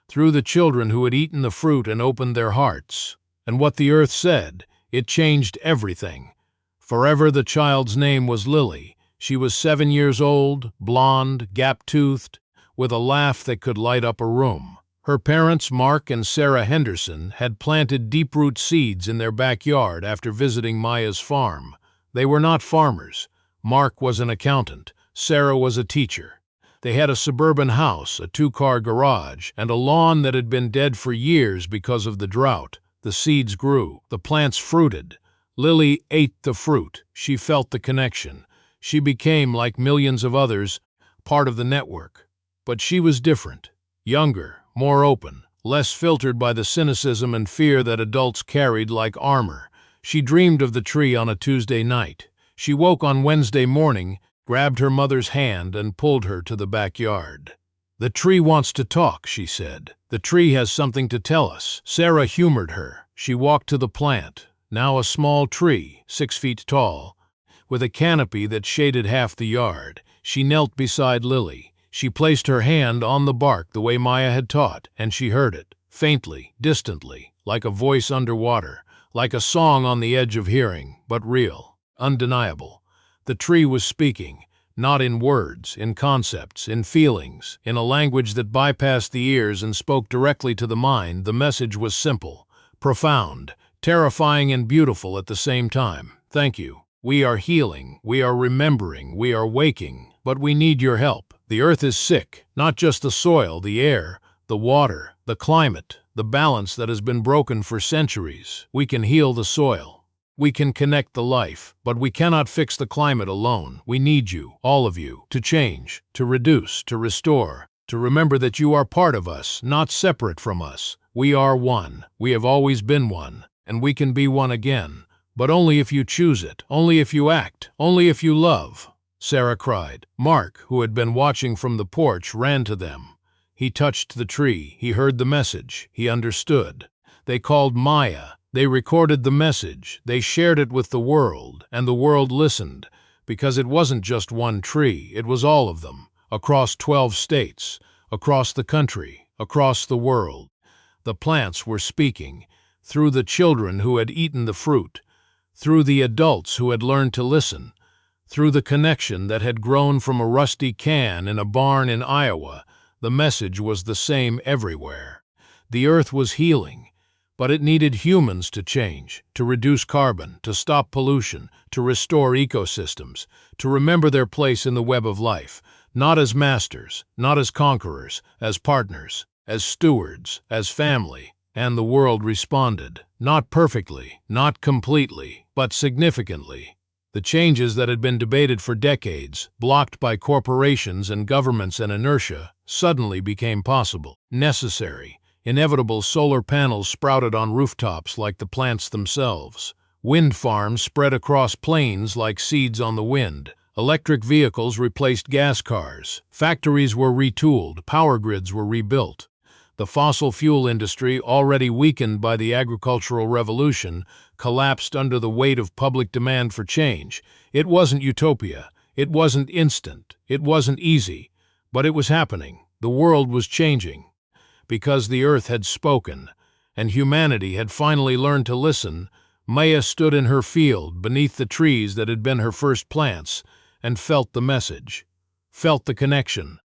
through the children who had eaten the fruit and opened their hearts. And what the earth said, it changed everything. Forever the child's name was Lily. She was 7 years old, blonde, gap-toothed, with a laugh that could light up a room. Her parents, Mark and Sarah Henderson, had planted deep-root seeds in their backyard after visiting Maya's farm. They were not farmers. Mark was an accountant. Sarah was a teacher. They had a suburban house, a 2-car garage, and a lawn that had been dead for years because of the drought. The seeds grew. The plants fruited. Lily ate the fruit. She felt the connection. She became, like millions of others, part of the network. But she was different. Younger, more open, less filtered by the cynicism and fear that adults carried like armor. She dreamed of the tree on a Tuesday night. She woke on Wednesday morning, grabbed her mother's hand, and pulled her to the backyard. "The tree wants to talk," she said. "The tree has something to tell us." Sarah humored her. She walked to the plant, now a small tree, 6 feet tall, with a canopy that shaded half the yard. She knelt beside Lily. She placed her hand on the bark the way Maya had taught, and she heard it, faintly, distantly, like a voice underwater, like a song on the edge of hearing, but real, undeniable. The tree was speaking, not in words, in concepts, in feelings, in a language that bypassed the ears and spoke directly to the mind. The message was simple, profound, terrifying and beautiful at the same time. "Thank you. We are healing, we are remembering, we are waking, but we need your help. The earth is sick, not just the soil, the air, the water, the climate, the balance that has been broken for centuries. We can heal the soil. We can connect the life, but we cannot fix the climate alone. We need you, all of you, to change, to reduce, to restore, to remember that you are part of us, not separate from us. We are one. We have always been one, and we can be one again. But only if you choose it, only if you act, only if you love," Sarah cried. Mark, who had been watching from the porch, ran to them. He touched the tree. He heard the message. He understood. They called Maya. They recorded the message. They shared it with the world, and the world listened, because it wasn't just one tree. It was all of them, across 12 states, across the country, across the world. The plants were speaking, through the children who had eaten the fruit, through the adults who had learned to listen, through the connection that had grown from a rusty can in a barn in Iowa. The message was the same everywhere. The earth was healing, but it needed humans to change, to reduce carbon, to stop pollution, to restore ecosystems, to remember their place in the web of life, not as masters, not as conquerors, as partners, as stewards, as family. And the world responded, not perfectly, not completely, but significantly. The changes that had been debated for decades, blocked by corporations and governments and inertia, suddenly became possible, necessary. Inevitable solar panels sprouted on rooftops like the plants themselves. Wind farms spread across plains like seeds on the wind. Electric vehicles replaced gas cars. Factories were retooled. Power grids were rebuilt. The fossil fuel industry, already weakened by the agricultural revolution, collapsed under the weight of public demand for change. It wasn't utopia. It wasn't instant. It wasn't easy. But it was happening. The world was changing. Because the earth had spoken, and humanity had finally learned to listen, Maya stood in her field beneath the trees that had been her first plants, and felt the message, felt the connection,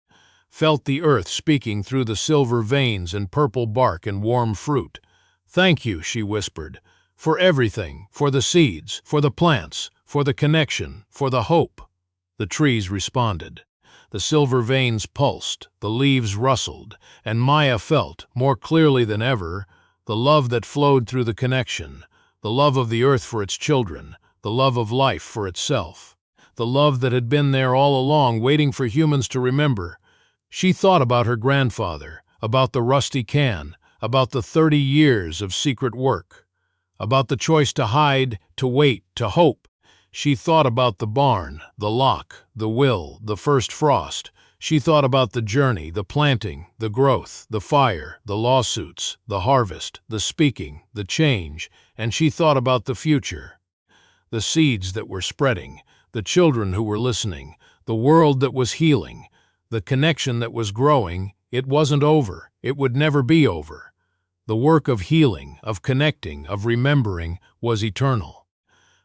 felt the earth speaking through the silver veins and purple bark and warm fruit. "Thank you," she whispered, "for everything, for the seeds, for the plants, for the connection, for the hope." The trees responded. The silver veins pulsed, the leaves rustled, and Maya felt, more clearly than ever, the love that flowed through the connection, the love of the earth for its children, the love of life for itself, the love that had been there all along waiting for humans to remember. She thought about her grandfather, about the rusty can, about the 30 years of secret work, about the choice to hide, to wait, to hope. She thought about the barn, the lock, the will, the first frost. She thought about the journey, the planting, the growth, the fire, the lawsuits, the harvest, the speaking, the change, and she thought about the future. The seeds that were spreading, the children who were listening, the world that was healing, the connection that was growing. It wasn't over. It would never be over. The work of healing, of connecting, of remembering was eternal.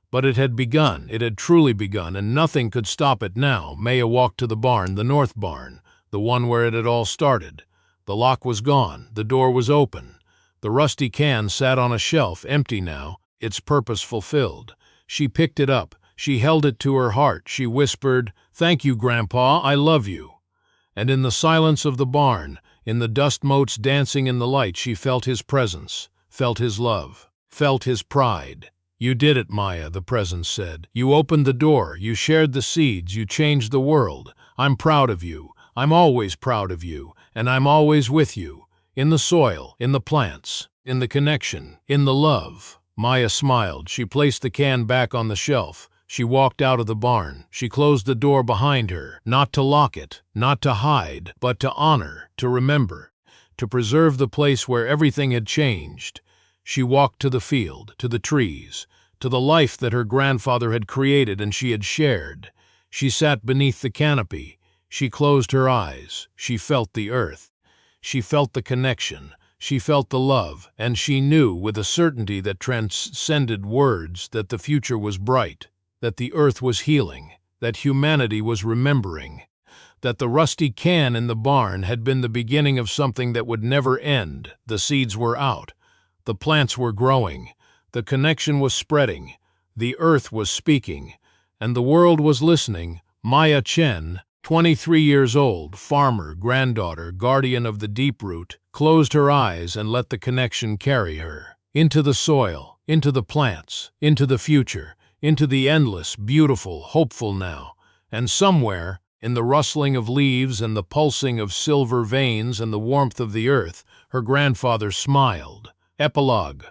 But it had begun, it had truly begun, and nothing could stop it now. Maya walked to the barn, the north barn, the one where it had all started. The lock was gone, the door was open. The rusty can sat on a shelf, empty now, its purpose fulfilled. She picked it up, she held it to her heart, she whispered, "Thank you, Grandpa, I love you." And in the silence of the barn, in the dust motes dancing in the light, she felt his presence, felt his love, felt his pride. "You did it, Maya," the presence said. "You opened the door, you shared the seeds, you changed the world. I'm proud of you. I'm always proud of you, and I'm always with you. In the soil, in the plants, in the connection, in the love." Maya smiled. She placed the can back on the shelf. She walked out of the barn. She closed the door behind her, not to lock it, not to hide, but to honor, to remember, to preserve the place where everything had changed. She walked to the field, to the trees, to the life that her grandfather had created and she had shared. She sat beneath the canopy. She closed her eyes. She felt the earth. She felt the connection. She felt the love, and she knew with a certainty that transcended words that the future was bright, that the earth was healing, that humanity was remembering, that the rusty can in the barn had been the beginning of something that would never end. The seeds were out. The plants were growing, the connection was spreading, the earth was speaking, and the world was listening. Maya Chen, 23 years old, farmer, granddaughter, guardian of the deep root, closed her eyes and let the connection carry her. Into the soil, into the plants, into the future, into the endless, beautiful, hopeful now. And somewhere, in the rustling of leaves and the pulsing of silver veins and the warmth of the earth, her grandfather smiled. Epilogue.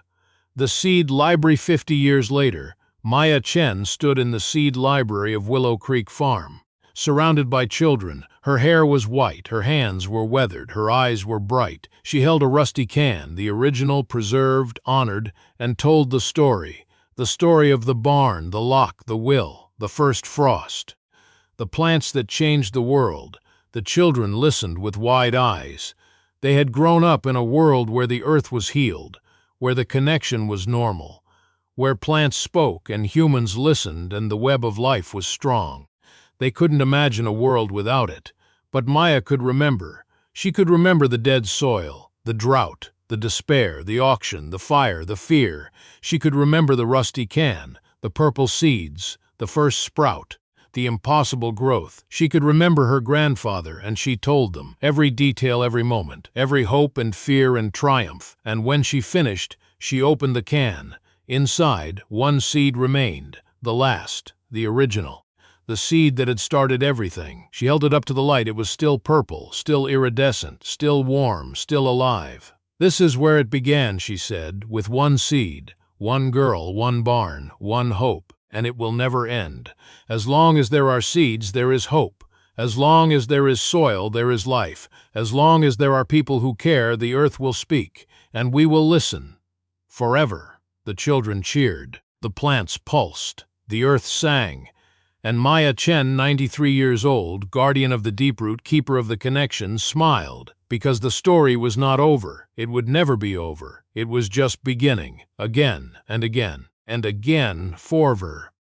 The Seed Library. 50 years later, Maya Chen stood in the seed library of Willow Creek Farm. Surrounded by children, her hair was white, her hands were weathered, her eyes were bright. She held a rusty can, the original, preserved, honored, and told the story of the barn, the lock, the will, the first frost, the plants that changed the world. The children listened with wide eyes. They had grown up in a world where the earth was healed, where the connection was normal, where plants spoke and humans listened and the web of life was strong. They couldn't imagine a world without it. But Maya could remember. She could remember the dead soil, the drought, the despair, the auction, the fire, the fear. She could remember the rusty can, the purple seeds, the first sprout, the impossible growth. She could remember her grandfather, and she told them every detail, every moment, every hope and fear and triumph. And when she finished, she opened the can. Inside, one seed remained, the last, the original, the seed that had started everything. She held it up to the light. It was still purple, still iridescent, still warm, still alive. "This is where it began," she said, "with one seed, one girl, one barn, one hope, and it will never end. As long as there are seeds, there is hope. As long as there is soil, there is life. As long as there are people who care, the earth will speak, and we will listen. Forever." The children cheered. The plants pulsed. The earth sang. And Maya Chen, 93 years old, guardian of the deeproot, keeper of the connection, smiled, because the story was not over. It would never be over. It was just beginning, again and again and again, forever.